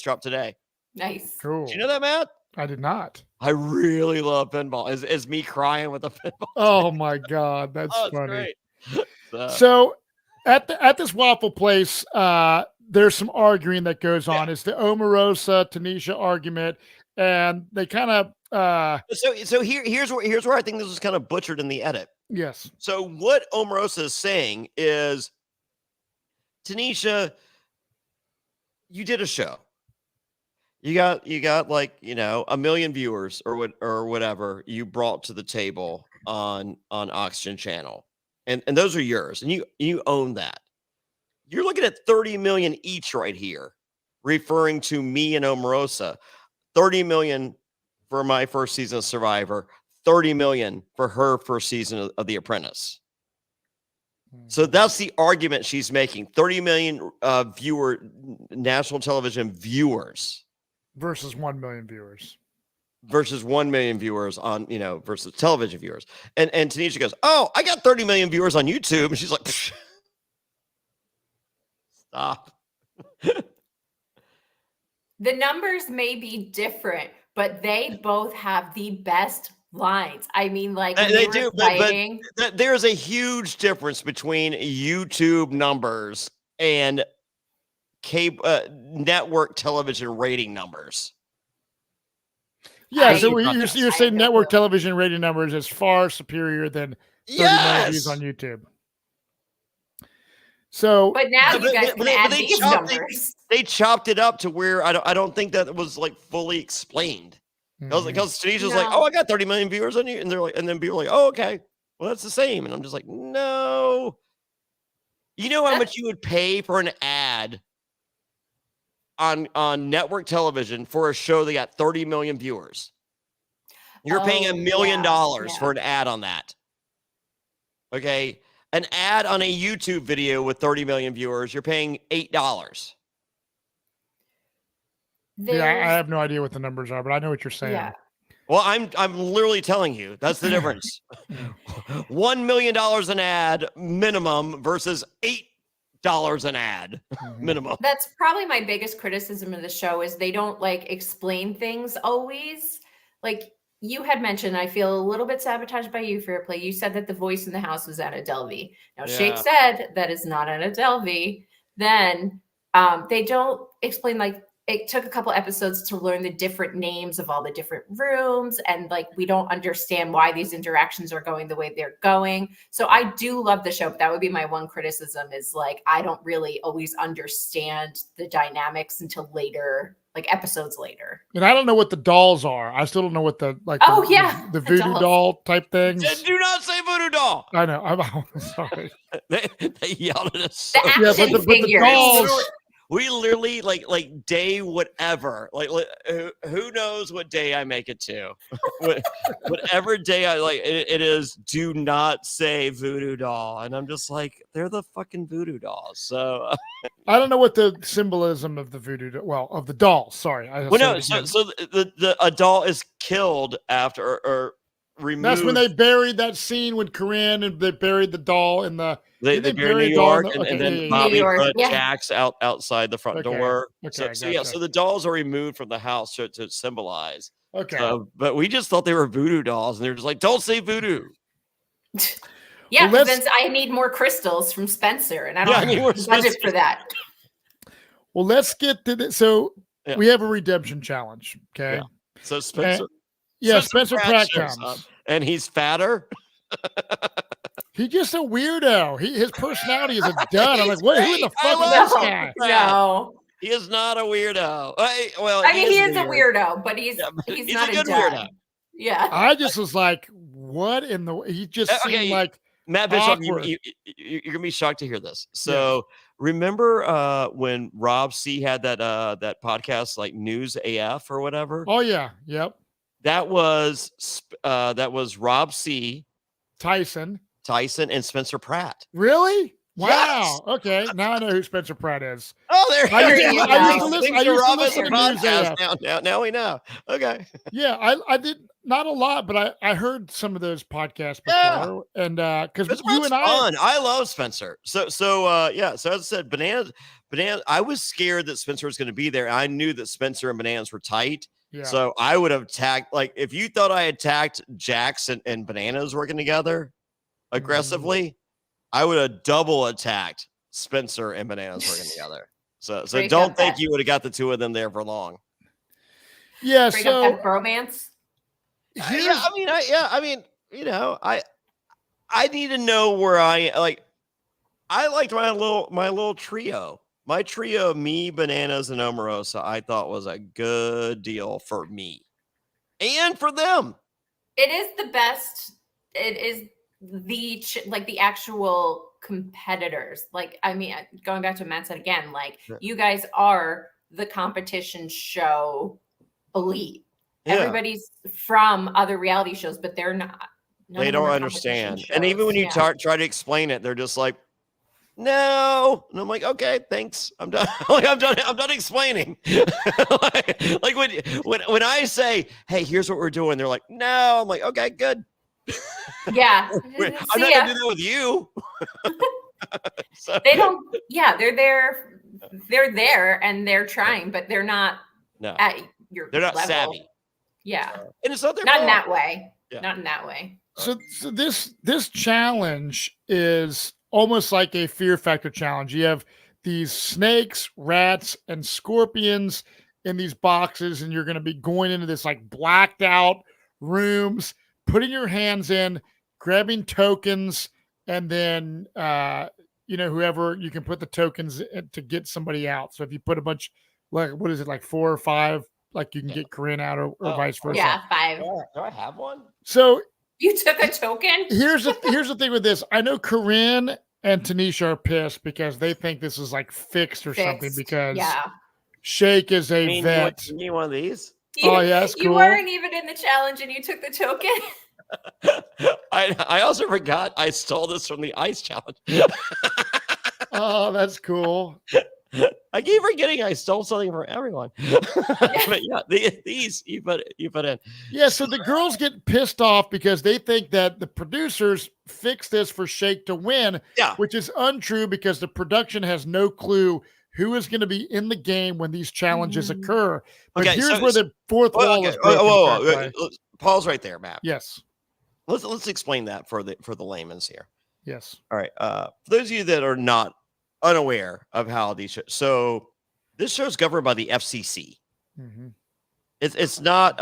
dropped today. Nice. Cool. Did you know that, Matt? I did not. I really love pinball. Is me crying with a pinball? Oh my god, that's funny. Great. So at this waffle place, there's some arguing that goes on. It's the Omarosa Tanisha argument, and they kind of So here's where I think this was kind of butchered in the edit. Yes. So what Omarosa is saying is, Tanisha, you did a show. You got 1 million viewers or whatever you brought to the table on Oxygen Channel. And those are yours, and you own that. You're looking at 30 million each right here, referring to me and Omarosa. 30 million for my first season of Survivor, 30 million for her first season of The Apprentice. So that's the argument she's making. 30 million national television viewers versus 1 million viewers. Versus 1 million viewers on, versus television viewers. And Tanisha goes, "Oh, I got 30 million viewers on YouTube." And she's like, psh, stop. The numbers may be different, but they both have the best lines. I mean, they do, but there's a huge difference between YouTube numbers and cable network television rating numbers. Yeah, so you're saying network television rating numbers is far superior than 30 million views on YouTube. So, but now you guys can add these numbers. They chopped it up to where I don't think that was fully explained. Because Tanisha's like, "Oh, I got 30 million viewers on you," and they're like, and then people are like, "Oh, okay, well that's the same," and I'm just like, "No, you know how much you would pay for an ad on network television for a show that got 30 million viewers? You're paying $1 million for an ad on that. Okay." An ad on a YouTube video with 30 million viewers, you're paying $8. Yeah, I have no idea what the numbers are, but I know what you're saying. Yeah. Well, I'm literally telling you that's the difference. $1 million an ad minimum versus $8 an ad minimum. That's probably my biggest criticism of the show is they don't explain things always. You had mentioned, I feel a little bit sabotaged by you, Fairplay. You said that the voice in the house was Anna Delvey. Now, Shake said that is not Anna Delvey. Then they don't explain, it took a couple episodes to learn the different names of all the different rooms, and like we don't understand why these interactions are going the way they're going. So I do love the show, but that would be my one criticism is like I don't really always understand the dynamics until later, like episodes later. And I don't know what the dolls are. I still don't know what the the voodoo dolls. doll type things. Do not say voodoo doll. I know. I'm sorry. They yelled at us. The action but the figures. dolls. We literally like day whatever. Like who knows what day I make it to? Whatever day I like it is. Do not say voodoo doll, and I'm just like they're the fucking voodoo dolls. So I don't know what the symbolism of the voodoo. Well, of the doll. Sorry. So a doll is killed after or removed. That's when they buried that scene with Corinne and they buried the doll in the. They buried New York, and then Bobby put Jax outside the front door. Okay, So the dolls are removed from the house to symbolize. Okay. But we just thought they were voodoo dolls, and they're just like, don't say voodoo. Yeah, because I need more crystals from Spencer, and I don't have budget for that. Well, let's get to this. So we have a redemption challenge. Okay. Yeah. So Spencer. Spencer Pratt comes. And he's fatter. He's just a weirdo. His personality is a dud. I'm like, who the fuck is this guy? No. He is not a weirdo. He is a weirdo, but he's not a good weirdo. Yeah. I just was like, what in the? He just seemed like Matt Bischoff. You're gonna be shocked to hear this. So remember when Rob C had that podcast like News AF or whatever? Oh yeah, yep. That was Rob C, Tyson, and Spencer Pratt. Really? Wow. Yes. Okay. Now I know who Spencer Pratt is. Oh, there I used to listen to News AF. Now we know. Okay. Yeah, I did not a lot, but I heard some of those podcasts before, and because you and I love Spencer. So as I said, Bananas. I was scared that Spencer was going to be there. I knew that Spencer and Bananas were tight. Yeah. So I would have tagged, like, if you thought I had tagged Jax and Bananas working together aggressively, I would have double attacked Spencer and Bananas working together. So don't think you would have got the two of them there for long. Yeah. Break so up that romance. I mean, I need to know where I liked my little trio. My trio, me, Bananas, and Omarosa, I thought was a good deal for me and for them. It is the best. It is the actual competitors. Like, I mean, going back to what Matt said again, like you guys are the competition show elite. Yeah. Everybody's from other reality shows, but they're not. They don't understand. And even when you try to explain it, they're just like, no, and I'm like, okay, thanks. I'm done. I'm done explaining. like when I say, hey, here's what we're doing, they're like, no. I'm like, okay, good. Yeah, I'm not gonna do that with you. They don't. Yeah, they're there. They're there and they're trying, but they're not at your. They're not level. savvy. Yeah, and it's not their not fault. in that way. Yeah. Not in that way. So this challenge is almost like a Fear Factor challenge. You have these snakes, rats, and scorpions in these boxes, and you're going to be going into this like blacked out rooms, putting your hands in, grabbing tokens, and then whoever you can put the tokens in to get somebody out. So if you put a bunch, like what is it, like 4 or 5, like you can get Corinne out or vice versa. Yeah, 5. Do I have one? So you took a token. Here's the thing with this. I know Corinne and Tanisha are pissed because they think this is like fixed or something because Shake is a vet. You need one of these? Oh, yeah, that's cool. You weren't even in the challenge and you took the token. I also forgot I stole this from the ice challenge. Oh, that's cool. I keep forgetting I stole something from everyone. But yeah, these you put in. Yeah, so the girls get pissed off because they think that the producers fixed this for Shake to win, which is untrue because the production has no clue who is going to be in the game when these challenges occur. But here's where the fourth wall is broken. Pause right there, Matt. Yes. Let's explain that for the layman's here. Yes. All right. For those of you that are not unaware of how these so This show's governed by the FCC. Mm-hmm. It's not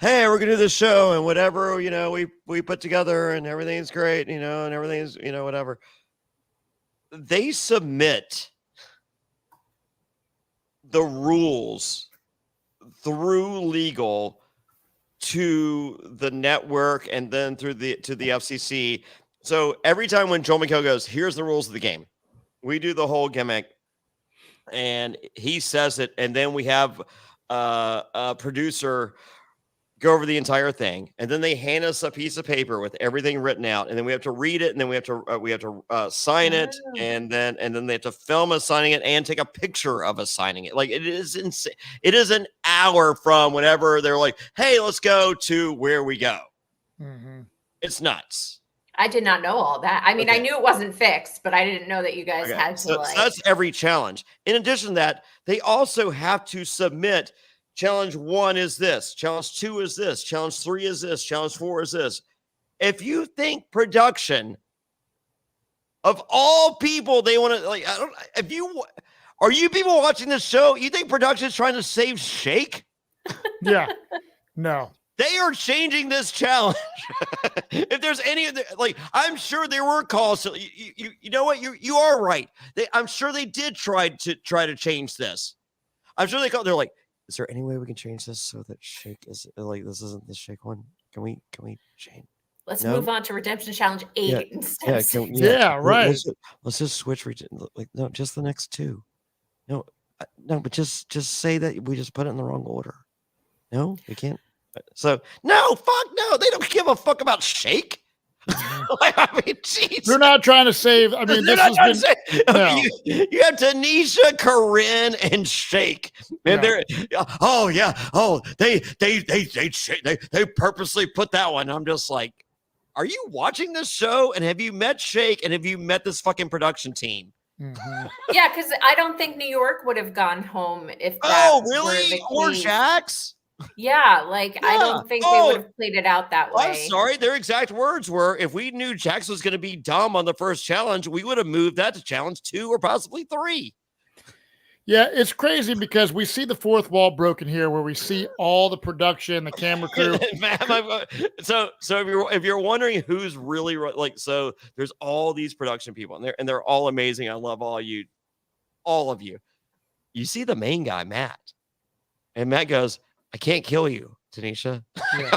hey, we're gonna do this show and whatever, we put together and everything's great, and everything's, whatever. They submit the rules through legal to the network and then to the FCC. So every time when Joel McHale goes, here's the rules of the game, we do the whole gimmick and he says it, and then we have a producer go over the entire thing, and then they hand us a piece of paper with everything written out, and then we have to read it, and then we have to sign it, and then they have to film us signing it and take a picture of us signing it. Like, it is insane. It is an hour from whenever they're like, hey, let's go to where we go. Mm-hmm. It's nuts. I did not know all that. I mean, I knew it wasn't fixed, but I didn't know that you guys had to so that's every challenge. In addition to that, they also have to submit challenge 1 is this, challenge 2 is this, challenge 3 is this, challenge 4 is this. If you think production, of all people, they want to, like, are you people watching this show? You think production is trying to save Shake? Yeah. No. They are changing this challenge. If there's any of the, like, I'm sure there were calls. So you know what? You are right. I'm sure they did try to change this. I'm sure they called. They're like, is there any way we can change this so that Shake is like, this isn't the Shake one? Can we change? Let's move on to Redemption Challenge 8 instead. Right. Let's just switch. Like, no, just the next 2. No, but just say that we just put it in the wrong order. No, we can't. So no, fuck no. They don't give a fuck about Shake. I mean, jeez. They're not trying to save. I mean, this has been. No. You have Tanisha, Corinne, and Shake, and they're. Oh yeah. Oh, they purposely put that one. I'm just like, are you watching this show? And have you met Shake? And have you met this fucking production team? Mm-hmm. Yeah, because I don't think New York would have gone home if. Really? Or Jax? Yeah, I don't think they would have played it out that way. I'm sorry. Their exact words were, if we knew Jax was going to be dumb on the first challenge, we would have moved that to challenge 2 or possibly 3. Yeah, it's crazy because we see the fourth wall broken here, where we see all the production, the camera crew. So if you're wondering who's really so there's all these production people, and they're all amazing. I love all of you. You see the main guy, Matt, and Matt goes, I can't kill you, Tanisha. Yeah.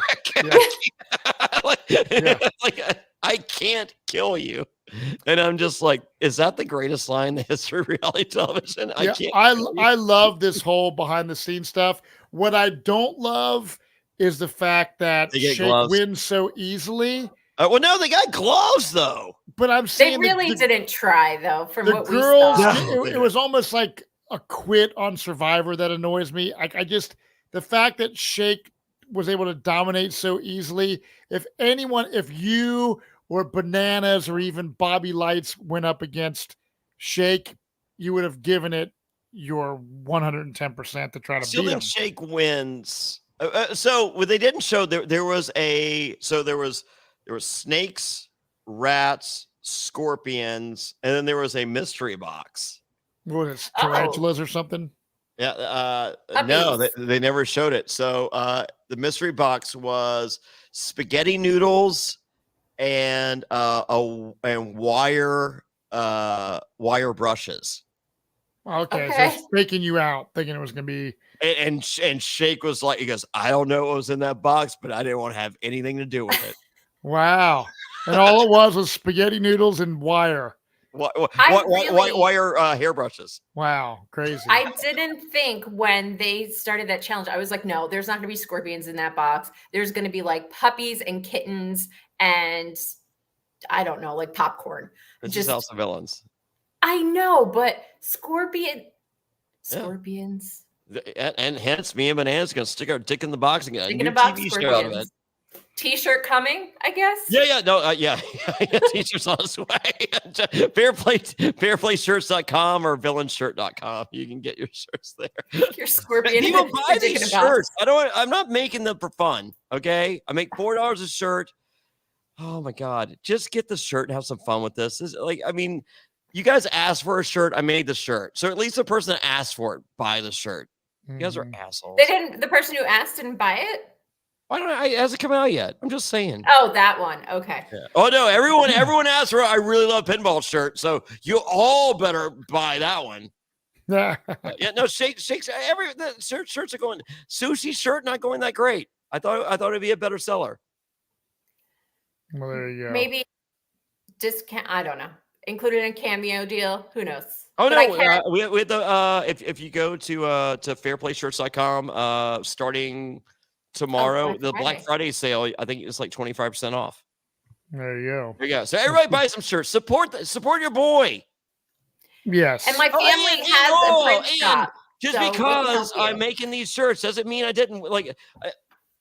I can't kill you. And I'm just like, is that the greatest line in the history of reality television? I love this whole behind the scenes stuff. What I don't love is the fact that Shake wins so easily. Well, no, they got gloves though. But I'm saying they really didn't try though. From the what girls, we saw, it was almost like a quit on Survivor that annoys me. The fact that Shake was able to dominate so easily. If you or Bananas or even Bobby Lights went up against Shake, you would have given it your 110% to try to beat him. Shake wins. So what they didn't show, there was snakes, rats, scorpions, and then there was a mystery box. What is it, tarantulas or something? Yeah, no, they never showed it. So the mystery box was spaghetti noodles and wire brushes. Okay, so it's faking you out, thinking it was going to be. And Shake was like, he goes, I don't know what was in that box, but I didn't want to have anything to do with it. Wow, and all it was spaghetti noodles and wire. Wire hairbrushes. Wow, crazy. I didn't think when they started that challenge, I was like, no, there's not going to be scorpions in that box. There's going to be like puppies and kittens and I don't know, like popcorn. It's just also villains. I know, but scorpions. And hence me and Bananas going to stick our dick in the box and get a new TV show out of it. T-shirt coming, I guess. Yeah. T-shirts on its way. Fairplayshirts.com or villainshirt.com. You can get your shirts there. Your scorpion. People buy these shirts. I'm not making them for fun. Okay, I make $4 a shirt. Oh my God, just get the shirt and have some fun with this. You guys asked for a shirt. I made the shirt. So at least the person that asked for it buy the shirt. You guys are assholes. They didn't. The person who asked didn't buy it. Why don't it hasn't come out yet? I'm just saying. Oh, that one. Okay. Yeah. Oh no, everyone asked for I really love pinball shirt. So you all better buy that one. Yeah, no, shakes. The shirts are going. Sushi shirt not going that great. I thought it'd be a better seller. Well, there you go. Maybe discount. I don't know. Included in a cameo deal. Who knows? Oh no, we had the if you go to fairplayshirts.com, starting tomorrow, the Black Friday sale. I think it's like 25% off. There you go. There you go. So everybody buy some shirts. Support your boy. Yes. And my family has a print shop. Just because I'm making these shirts doesn't mean I didn't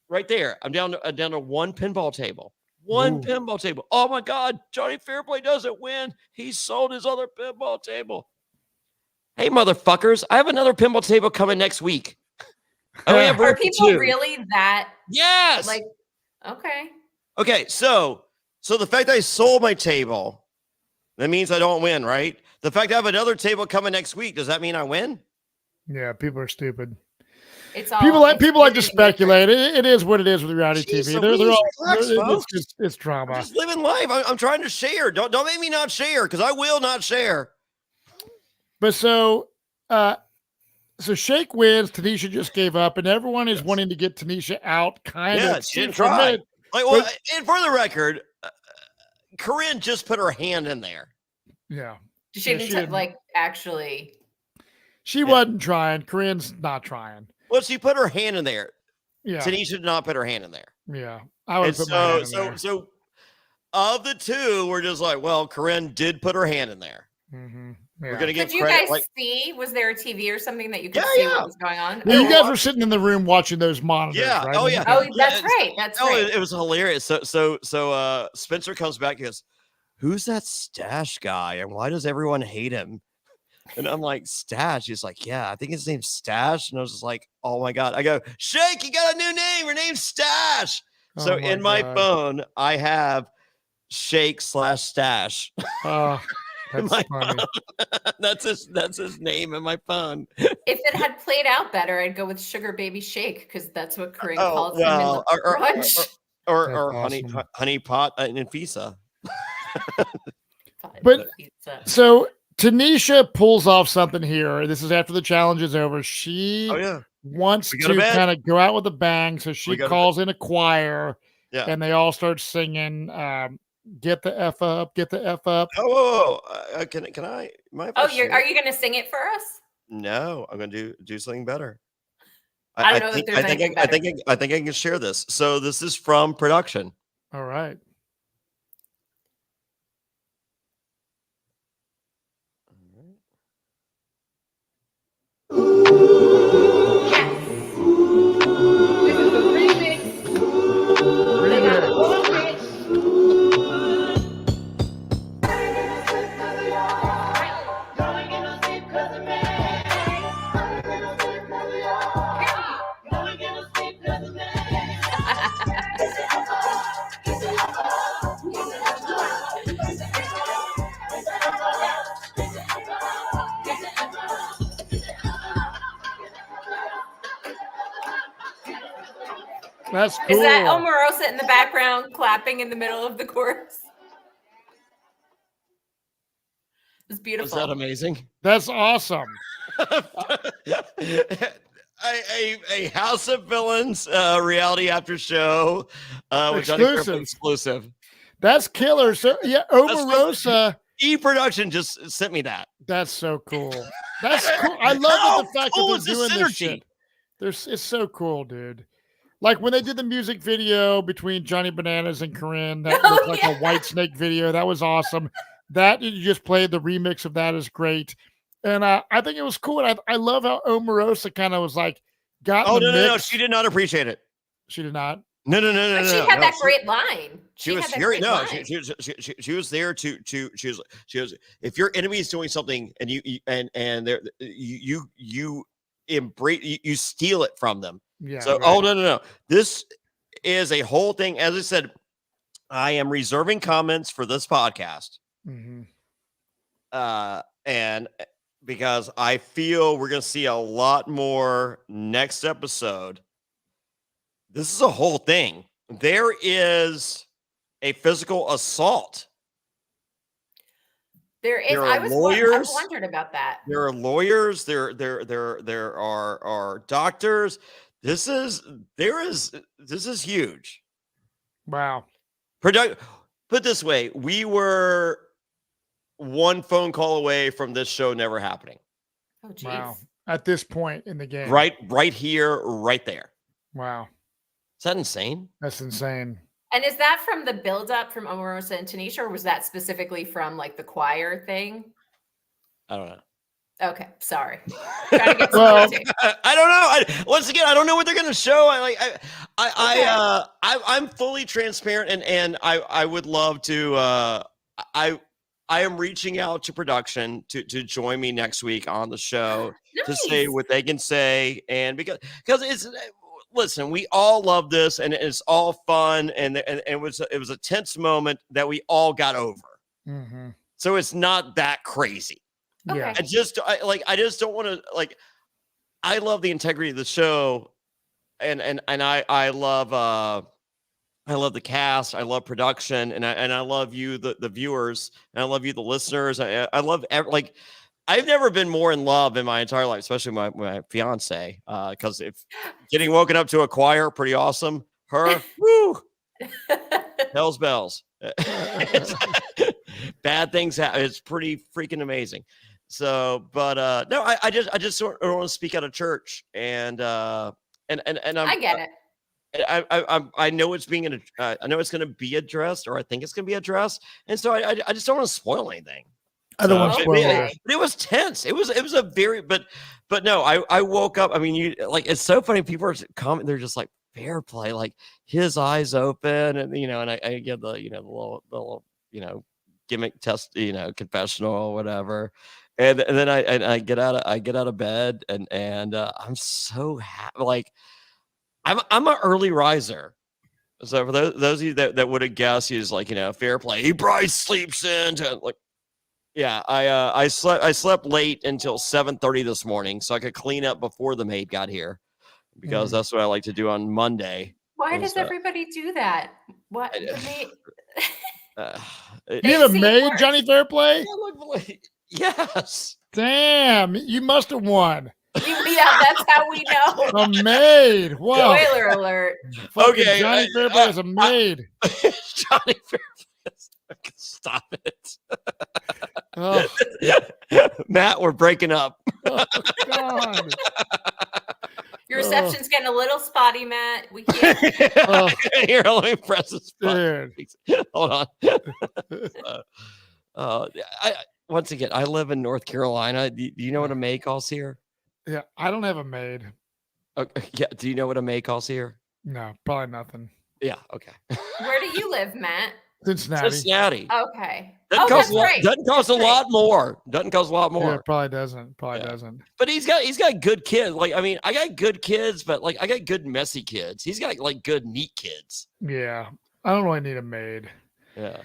right there. I'm down to one pinball table. One pinball table. Oh my God, Jonny Fairplay doesn't win. He sold his other pinball table. Hey, motherfuckers, I have another pinball table coming next week. Are people really that? Yes. Like, okay. Okay, so the fact that I sold my table, that means I don't win, right? The fact I have another table coming next week, does that mean I win? Yeah, people are stupid. It's all people like to speculate. It is what it is with reality TV. It's drama. I'm just living life. I'm trying to share. Don't make me not share, because I will not share. But so Shake wins. Tanisha just gave up, and everyone is wanting to get Tanisha out. She didn't try. And for the record, Corinne just put her hand in there. Yeah. She didn't actually. She wasn't trying. Corinne's not trying. Well, she put her hand in there. Yeah. Tanisha did not put her hand in there. Yeah. I would put my hand in there. So of the two, we're just like, well, Corinne did put her hand in there. Mm-hmm. Yeah. We're gonna get Did credit. You guys see? Was there a TV or something that you could see what was going on? Well, you guys were sitting in the room watching those monitors, right? Oh yeah. Oh, that's right. That's right. It was hilarious. So Spencer comes back and goes, "Who's that Stash guy? And why does everyone hate him?" And I'm like, Stash. He's like, yeah, I think his name's Stash. And I was just like, oh my God. I go, Shake, you got a new name. Your name's Stash. So in my phone, I have Shake/Stash. That's funny. That's his name in my phone. If it had played out better, I'd go with Sugar Baby Shake, because that's what Corinne calls him in the brunch. Or awesome. honey pot and Nafisa. But so Tanisha pulls off something here. This is after the challenge is over. She wants to kind of go out with a bang. So she calls in a choir and they all start singing, get the F up, get the F up. Can I? Are you going to sing it for us? No, I'm going to do something better. I don't know if there's anything better. I think I can share this. So this is from production. All right. That's cool. Is that Omarosa in the background clapping in the middle of the chorus? It's beautiful. Is that amazing? That's awesome. a House of Villains reality after show exclusive. That's killer. So yeah, Omarosa. E-production just sent me that. That's so cool. That's cool. I love the fact that they're doing this shit. It's so cool, dude. Like when they did the music video between Johnny Bananas and Corinne, that looked like a White Snake video. That was awesome. That you just played the remix of that is great. And I think it was cool. And I love how Omarosa kind of was like, no. She did not appreciate it. She did not. No. But she had that great line. She was there to she was if your enemy is doing something and you embrace, you steal it from them. Yeah. So no. This is a whole thing. As I said, I am reserving comments for this podcast. Mm-hmm. And because I feel we're going to see a lot more next episode. This is a whole thing. There is a physical assault. There is. There are I've wondered about that. There are lawyers. There are doctors. This is huge. Wow. Put this way, we were one phone call away from this show never happening. Oh, geez. Wow. At this point in the game. Right here, right there. Wow. Is that insane? That's insane. And is that from the build-up from Omarosa and Tanisha, or was that specifically from like the choir thing? I don't know. Okay, sorry. Trying to get Well, I don't know. Once again, I don't know what they're going to show. I'm fully transparent, and I would love to. I am reaching out to production to join me next week on the show to say what they can say, and because it's. Listen, we all love this, and it's all fun, and it was a tense moment that we all got over. Mm-hmm. So it's not that crazy. Yeah. Okay. I just don't want to like. I love the integrity of the show, and I love the cast. I love production, and I love you, the viewers, and I love you, the listeners. I love I've never been more in love in my entire life, especially my fiance. Because if getting woken up to a choir, pretty awesome. Her, woo, hell's bells. Bad things happen. It's pretty freaking amazing. So, but no, I just don't want to speak out of church, and I get it. I know it's being I know it's going to be addressed, or I think it's going to be addressed, and so I just don't want to spoil anything. I don't want to spoil it. But it was tense. It was a very but no, I woke up. I mean, it's so funny. People are commenting. They're just like, Fairplay, like his eyes open, and and I get the the little gimmick test, confessional or whatever, and then I get out of bed, and I'm so happy. Like I'm an early riser. So for those of you that would have guessed, he's like Fairplay, he probably sleeps in like. Yeah, I slept late until 7:30 this morning, so I could clean up before the maid got here, because that's what I like to do on Monday. Why does everybody do that? What? You have a maid, Jonny Fairplay? Yes. Damn, you must have won. Yeah, that's how we know. A maid. Wow. Spoiler alert. Okay, Jonny Fairplay is a maid. Jonny Fairplay. Stop it. Oh. Matt, we're breaking up. Oh, God. Your reception's getting a little spotty, Matt. We can't. Here, let me press this button. Hold on. Once again, I live in North Carolina. Do you know what a maid calls here? Yeah, I don't have a maid. Okay, yeah. Do you know what a maid calls here? No, probably nothing. Yeah. Okay. Where do you live, Matt? Cincinnati. Okay. Doesn't cost a lot more. Doesn't cost a lot more. Yeah, probably doesn't. Doesn't. But he's got good kids. Like, I mean, I got good kids, but like I got good messy kids. He's got like good neat kids. Yeah, I don't really need a maid. Yeah.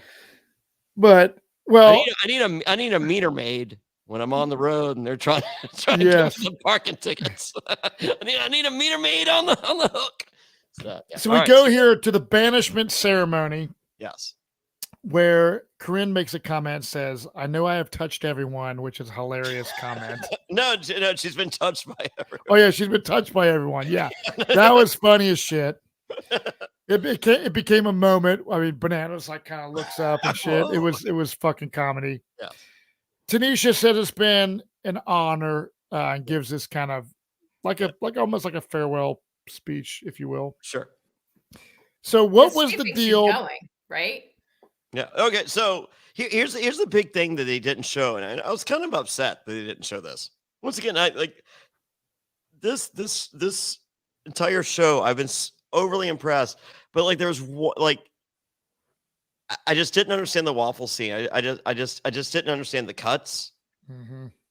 But well, I need a meter maid when I'm on the road and they're trying to give me the parking tickets. I need a meter maid on the hook. So we go here to the banishment ceremony. Yes. Where Corinne makes a comment, says, "I know I have touched everyone," which is a hilarious comment. No, she's been touched by everyone. Oh yeah, she's been touched by everyone. Yeah, that was funny as shit. It became a moment. I mean, Bananas like kind of looks up and shit. It was fucking comedy. Yeah. Tanisha said it's been an honor and gives this kind of like almost like a farewell speech, if you will. Sure. So what was the deal? Right? Yeah. Okay. So here's the big thing that they didn't show, and I was kind of upset that they didn't show this. Once again, I like this entire show. I've been overly impressed, but like there's like I just didn't understand the waffle scene. I just didn't understand the cuts.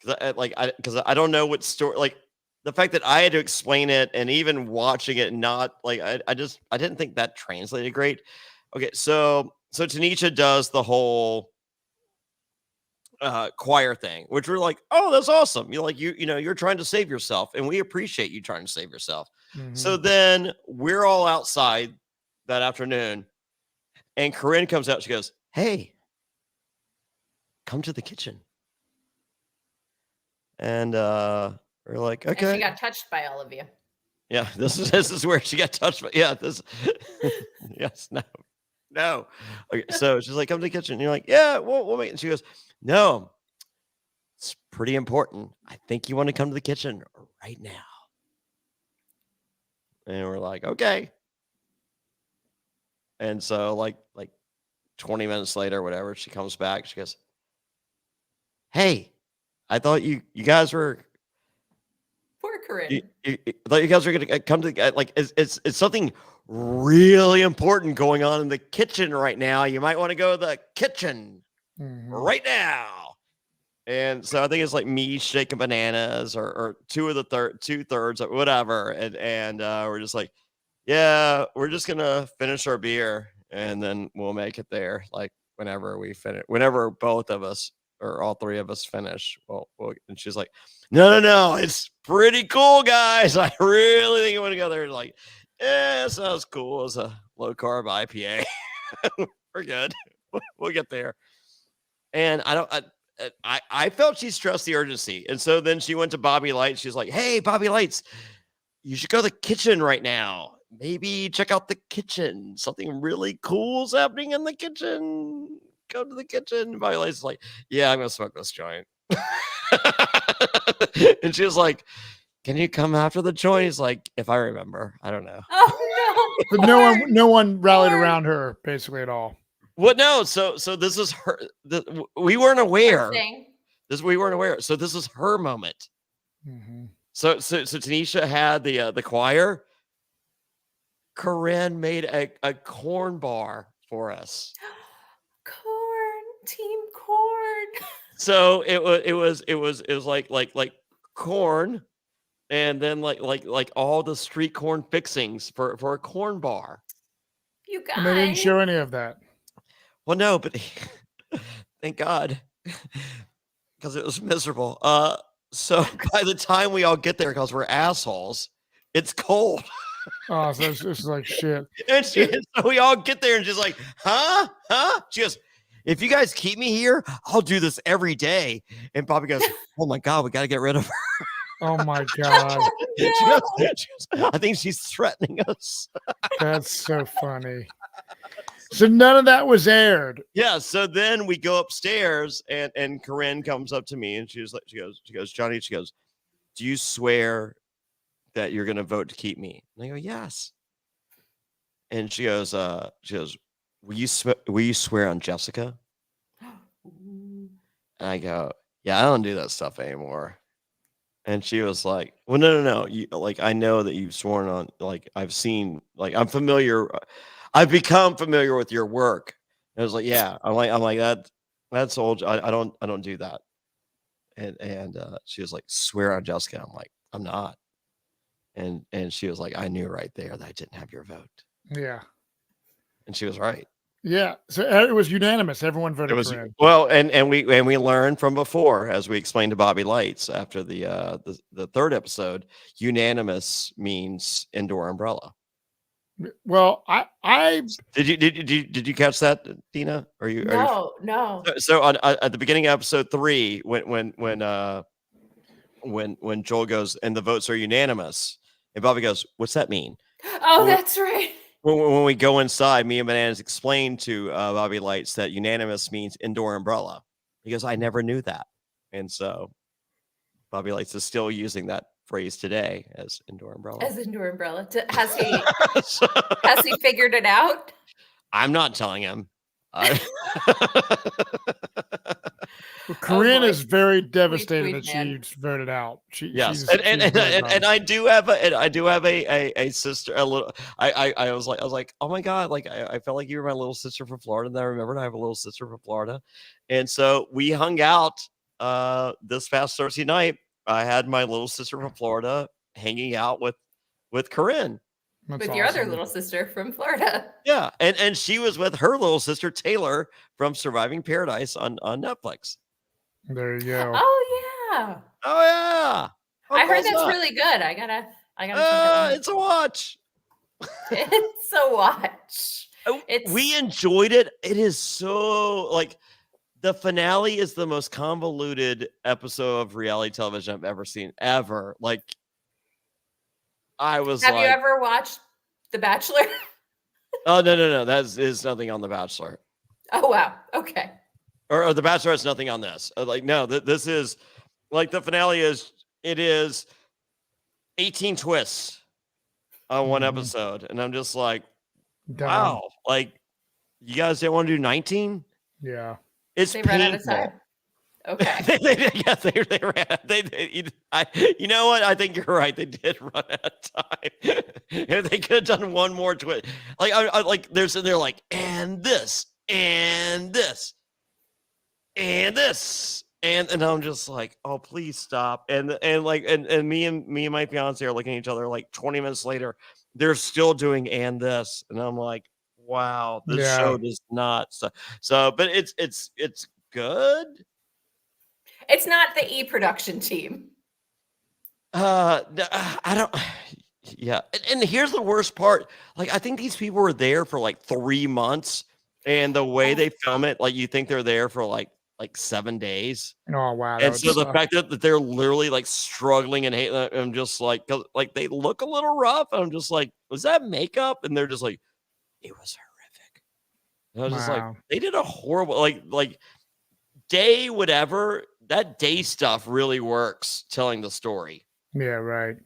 Because I don't know what story, like the fact that I had to explain it, and even watching it, not like I didn't think that translated great. Okay, so Tanisha does the whole choir thing, which we're like, oh, that's awesome. You're trying to save yourself, and we appreciate you trying to save yourself. Mhm. So then we're all outside that afternoon, and Corinne comes out. She goes, hey, come to the kitchen. And we're like, okay. And she got touched by all of you. Yeah, this is where she got touched. But yeah, this. Yes, no. Okay, so she's like, come to the kitchen. And you're like, yeah, we'll make it. And she goes, no, it's pretty important. I think you want to come to the kitchen right now. And we're like, okay. And so like 20 minutes later, whatever, she comes back. She goes, hey, I thought you guys were. Poor Corinne. I thought you guys were going to come to it's something really important going on in the kitchen right now. You might want to go to the kitchen right now. And so I think it's like me shaking bananas or two-thirds or whatever. And we're just like, yeah, we're just going to finish our beer and then we'll make it there. Like whenever we finish, whenever both of us or all three of us finish. And she's like, no, it's pretty cool, guys. I really think you want to go there. Like, yeah, sounds cool. It's a low carb IPA. We're good. We'll get there. And I felt she stressed the urgency. And so then she went to Bobby Lights. She's like, hey, Bobby Lights, you should go to the kitchen right now. Maybe check out the kitchen. Something really cool is happening in the kitchen. Go to the kitchen. Bobby Lights is like, yeah, I'm going to smoke this joint. And she was like, can you come after the joint? He's like, if I remember, I don't know. Oh But no one rallied around her basically at all. What? No. So this is her. We weren't aware. We weren't aware. So this is her moment. Mm-hmm. So Tanisha had the choir. Corinne made a corn bar for us. Team corn. So it was like corn, and then like all the street corn fixings for a corn bar. You guys. And they didn't show any of that. Well, no, but thank God, because it was miserable. So by the time we all get there, because we're assholes, it's cold. Oh, so it's like shit. And so we all get there, and she's like, huh? She goes, if you guys keep me here, I'll do this every day. And Bobby goes, oh my God, we got to get rid of her. Oh my God. I think she's threatening us. That's so funny. So none of that was aired. Yeah. So then we go upstairs, and Corinne comes up to me, and she goes, Johnny, she goes, do you swear that you're going to vote to keep me? And I go, yes. And she goes, will you swear on Jessica? And I go, yeah, I don't do that stuff anymore. And she was like, well, no. You, like, I know that you've sworn on, like, I've seen, like, I'm familiar. I've become familiar with your work. And I was like, yeah, I'm like that's old. I don't do that. And she was like, swear on Jessica. I'm like, I'm not. And she was like, I knew right there that I didn't have your vote. Yeah. And she was right. Yeah. So it was unanimous. Everyone voted for him. Well, and we learned from before, as we explained to Bobby Lights after the third episode, unanimous means indoor umbrella. Well, I did you catch that, Dina? No. So on at the beginning of episode 3, when Joel goes and the votes are unanimous, and Bobby goes, what's that mean? Oh, that's right. When we go inside, me and Bananas explained to Bobby Lights that unanimous means indoor umbrella. He goes, I never knew that. And so Bobby Lights is still using that phrase today as indoor umbrella. Has he figured it out? I'm not telling him. Well, Corinne is very devastated that she's voted out. Yes, and I do have a sister. A little. I was like, oh my God, like I felt like you were my little sister from Florida. And I remembered I have a little sister from Florida, and so we hung out this past Thursday night. I had my little sister from Florida hanging out with Corinne. That's with your other little sister from Florida. Yeah, and she was with her little sister Taylor from Surviving Paradise on Netflix. There you go. Oh yeah. Oh yeah. I heard that's really good. I gotta check that one. It's a watch. It's a watch. We enjoyed it. It is so like the finale is the most convoluted episode of reality television I've ever seen. Ever. Like I was Have you ever watched The Bachelor? Oh no. That is nothing on The Bachelor. Oh wow. Okay. Or The Bachelor has nothing on this. Like no, this is like the finale is 18 twists on one episode. And I'm just like, wow. Like, you guys didn't want to do 19? Yeah. It's they painful. ran out of time. Okay. they ran. You know what? I think you're right. They did run out of time. If they could have done one more twist. Like, I like, they're sitting there like, and this, and this, and this. And I'm just like, oh, please stop. And me and my fiance are looking at each other like 20 minutes later. They're still doing and this. And I'm like, wow, this show does not. So, but it's good. It's not the E production team. I don't. Yeah. And here's the worst part. Like, I think these people were there for like 3 months. And the way they film it, like you think they're there for like 7 days. Oh wow! And so the fact that they're literally like struggling and hating, I'm just like, cause like they look a little rough. I'm just like, was that makeup? And they're just like, it was horrific. And I was just like, they did a horrible like day whatever. That day stuff really works telling the story. Yeah, right.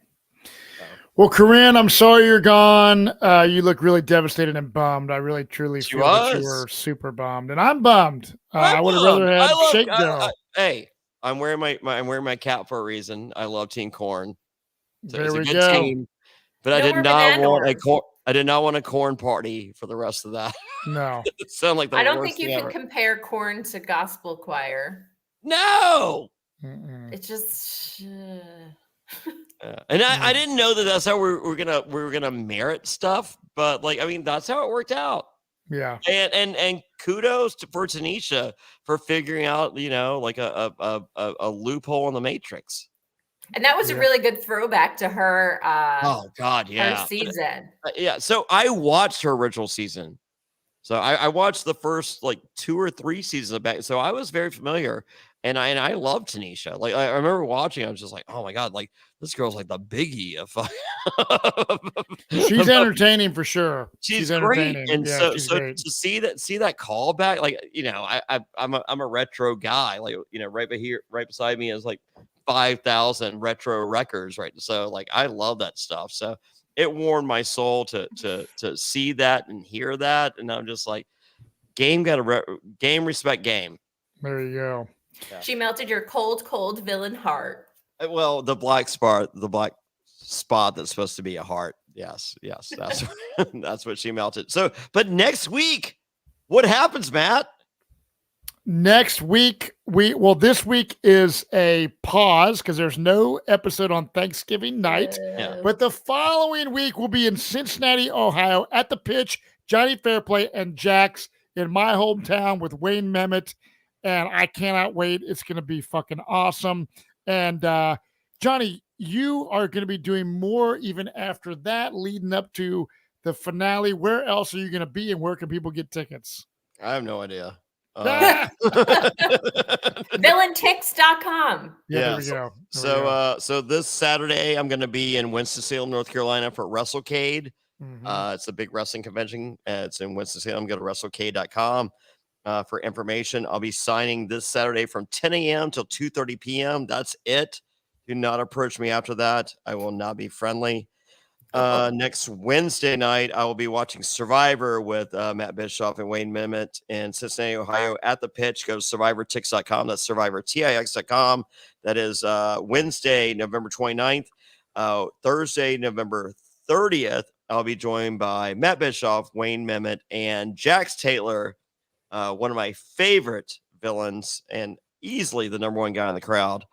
Well, Corinne, I'm sorry you're gone. You look really devastated and bummed. I really, truly feel that you were super bummed, and I'm bummed. I would have rather had Shake go. Hey, I'm wearing my cap for a reason. I love Team Corn. So there we it's a good go. team, but I did not want a corn party for the rest of that. No, it sounded like the I don't worst think you thing can ever. compare corn to gospel choir. No. It just. And I didn't know that's how we're gonna merit stuff, but like I mean that's how it worked out. Yeah. And kudos for Tanisha for figuring out like a loophole in the Matrix. And that was a really good throwback to her. Oh God, yeah. Her season. Yeah. So I watched her original season. So I watched the first like 2 or 3 seasons of back. So I was very familiar. And I love Tanisha. Like I remember watching, I was just like, oh my God, like this girl's like the biggie of she's entertaining for sure. She's entertaining. Great. And yeah, so great. to see that callback, like I'm a retro guy. Like right beside me is like 5,000 retro records, right? So like I love that stuff. So it warmed my soul to see that and hear that. And I'm just like, game respect game. There you go. Yeah. She melted your cold villain heart. Well, the black spot that's supposed to be a heart. Yes, that's that's what she melted. So, but next week, what happens, Matt? Next week, this week is a pause because there's no episode on Thanksgiving night. Yeah. But the following week will be in Cincinnati, Ohio, at the Pitch. Jonny Fairplay and Jax in my hometown with Wayne Memmott. And I cannot wait. It's going to be fucking awesome. And Jonny, you are going to be doing more even after that, leading up to the finale. Where else are you going to be, and where can people get tickets? I have no idea. Villantix.com. Yeah, there we go. So this Saturday, I'm going to be in Winston-Salem, North Carolina for WrestleCade. It's a big wrestling convention. It's in Winston-Salem. Go to WrestleCade.com. For information. I'll be signing this Saturday from 10 a.m. till 2:30 p.m. That's it. Do not approach me after that. I will not be friendly. Next Wednesday night, I will be watching Survivor with Matt Bischoff and Wayne Memmott in Cincinnati, Ohio at the Pitch. Go to SurvivorTix.com. That's SurvivorTix.com. That is Wednesday, November 29th. Thursday, November 30th, I'll be joined by Matt Bischoff, Wayne Memmott, and Jax Taylor. One of my favorite villains and easily the number one guy in the crowd,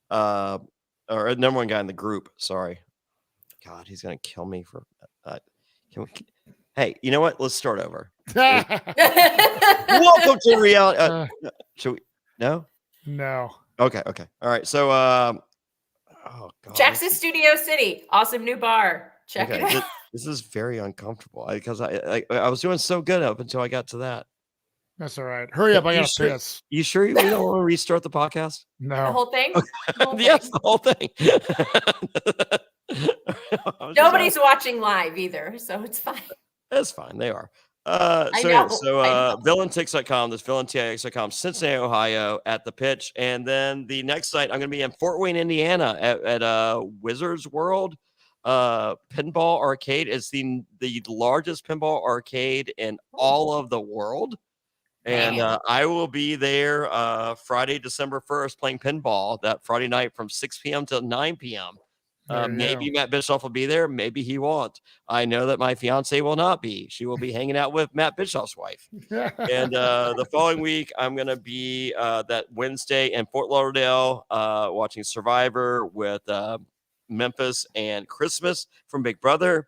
or number one guy in the group. Sorry. God, he's going to kill me for hey, you know what? Let's start over. Welcome to reality. Should we? No? No. Okay. All right. So, oh God, Jackson Studio City, awesome new bar. Check it out. This is very uncomfortable because I was doing so good up until I got to that. That's all right. Hurry up. I got to piss. You sure we don't want to restart the podcast? No. The whole thing? Okay. The whole Yes, thing. the whole thing. Nobody's watching live either, so it's fine. That's fine. They are. I know. VillainTix.com. That's VillainTix.com, Cincinnati, Ohio, at the Pitch. And then the next night, I'm going to be in Fort Wayne, Indiana, at Wizards World Pinball Arcade. It's the largest pinball arcade in all of the world. And I will be there Friday, December 1st, playing pinball that Friday night from 6 p.m. to 9 p.m. Maybe Matt Bischoff will be there. Maybe he won't. I know that my fiance will not be. She will be hanging out with Matt Bischoff's wife. And the following week, I'm going to be that Wednesday in Fort Lauderdale watching Survivor with Memphis and Christmas from Big Brother.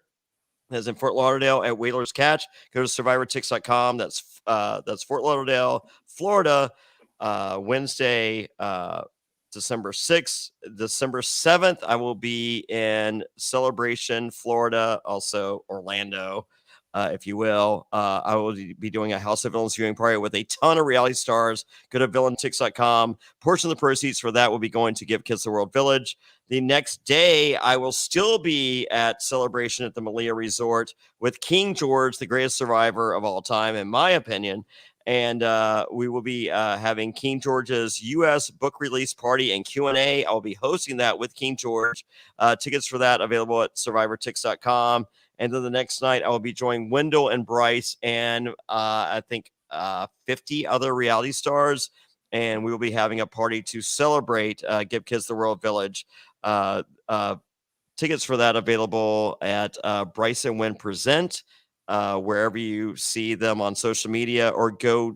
That's in Fort Lauderdale at Whaler's Catch. Go to SurvivorTix.com. That's Fort Lauderdale, Florida. Wednesday, December 6th. December 7th, I will be in Celebration, Florida, also Orlando, if you will. I will be doing a House of Villains viewing party with a ton of reality stars. Go to VillainTix.com. Portion of the proceeds for that will be going to Give Kids the World Village. The next day, I will still be at Celebration at the Malia Resort with King George, the greatest survivor of all time, in my opinion. And we will be having King George's U.S. book release party and Q&A. I'll be hosting that with King George. Tickets for that available at SurvivorTix.com. And then the next night, I will be joining Wendell and Bryce and I think 50 other reality stars. And we will be having a party to celebrate Give Kids the World Village. Tickets for that available at Bryce and Wynn Present. Wherever you see them on social media, or go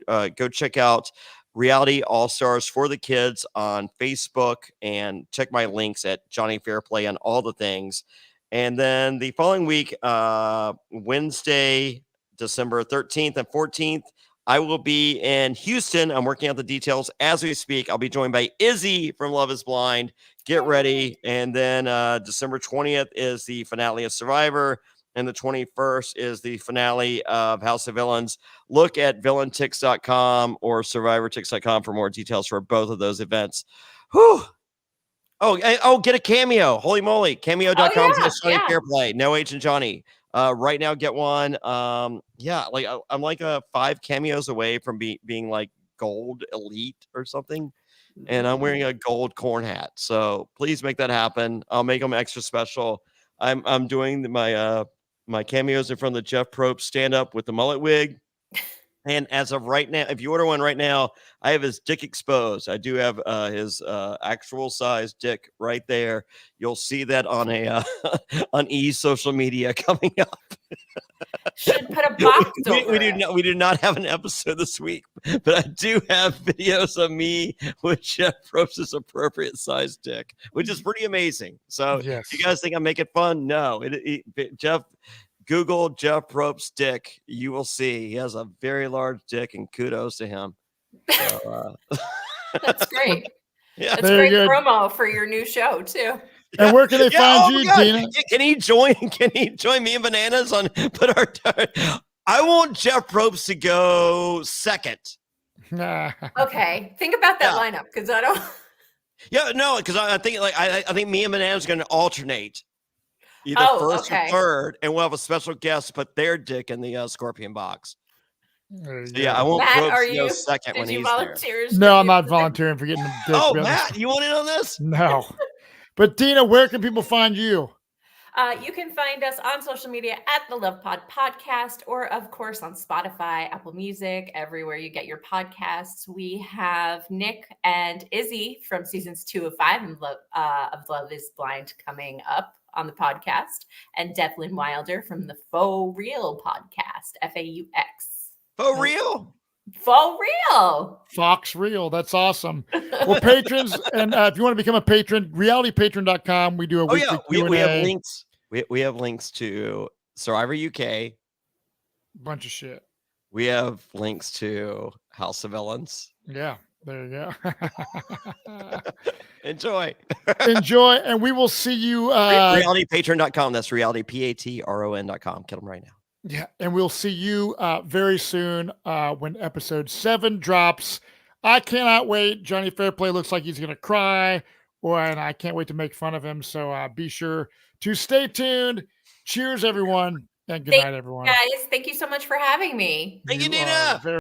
check out Reality All Stars for the Kids on Facebook and check my links at Jonny Fairplay on all the things. And then the following week, Wednesday, December 13th and 14th, I will be in Houston. I'm working out the details as we speak. I'll be joined by Izzy from Love is Blind. Get ready. And then December 20th is the finale of Survivor. And the 21st is the finale of House of Villains. Look at VillainTix.com or SurvivorTix.com for more details for both of those events. Whew. Oh, get a Cameo. Holy moly. Cameo.com /Jonny Fairplay. No H and Johnny. Right now, get one. I'm like 5 cameos away from being like gold elite or something. And I'm wearing a gold corn hat. So please make that happen. I'll make them extra special. I'm doing my cameos in front of the Jeff Probst stand-up with the mullet wig. And as of right now, if you order one right now, I have his dick exposed. I do have his actual size dick right there. You'll see that on on E's social media coming up. Should put a box over we do not have an episode this week, but I do have videos of me with Jeff Probst's appropriate size dick, which is pretty amazing. So yes. You guys think I'm making fun? No, Jeff. Google Jeff Probst's dick. You will see he has a very large dick, and kudos to him. So, that's great. Yeah, that's great promo for your new show too. And where can they find you, Dina? Can he join me and Bananas on? I want Jeff Probst to go second. Okay, think about that lineup because I don't. Yeah, no, because I think I think me and Bananas are going to alternate. Either first or third, and we'll have a special guest put their dick in the scorpion box. So, I won't go second when he's there. No, I'm not volunteering for getting the dick. Oh, Matt, you want in on this? No. But Dina, where can people find you? You can find us on social media at the LovePod Podcast, or of course on Spotify, Apple Music, everywhere you get your podcasts. We have Nick and Izzy from seasons 2 of 5 of Love is Blind coming up on the podcast, and Devlin Wilder from the Faux Real podcast, FAUX. Faux Real? Faux Real. Fox Real. That's awesome. Well, patrons, and if you want to become a patron, realitypatron.com. We do a weekly Q&A. We have links. We have links to Survivor UK. Bunch of shit. We have links to House of Villains. Yeah. There you go. Enjoy. Enjoy, and we will see you. Realitypatron.com. That's realitypatron.com. Kill them right now. Yeah, and we'll see you very soon when episode 7 drops. I cannot wait. Jonny Fairplay looks like he's going to cry, and I can't wait to make fun of him. So be sure to stay tuned. Cheers, everyone, and good night, everyone. Guys, thank you so much for having me. Thank you, Dina.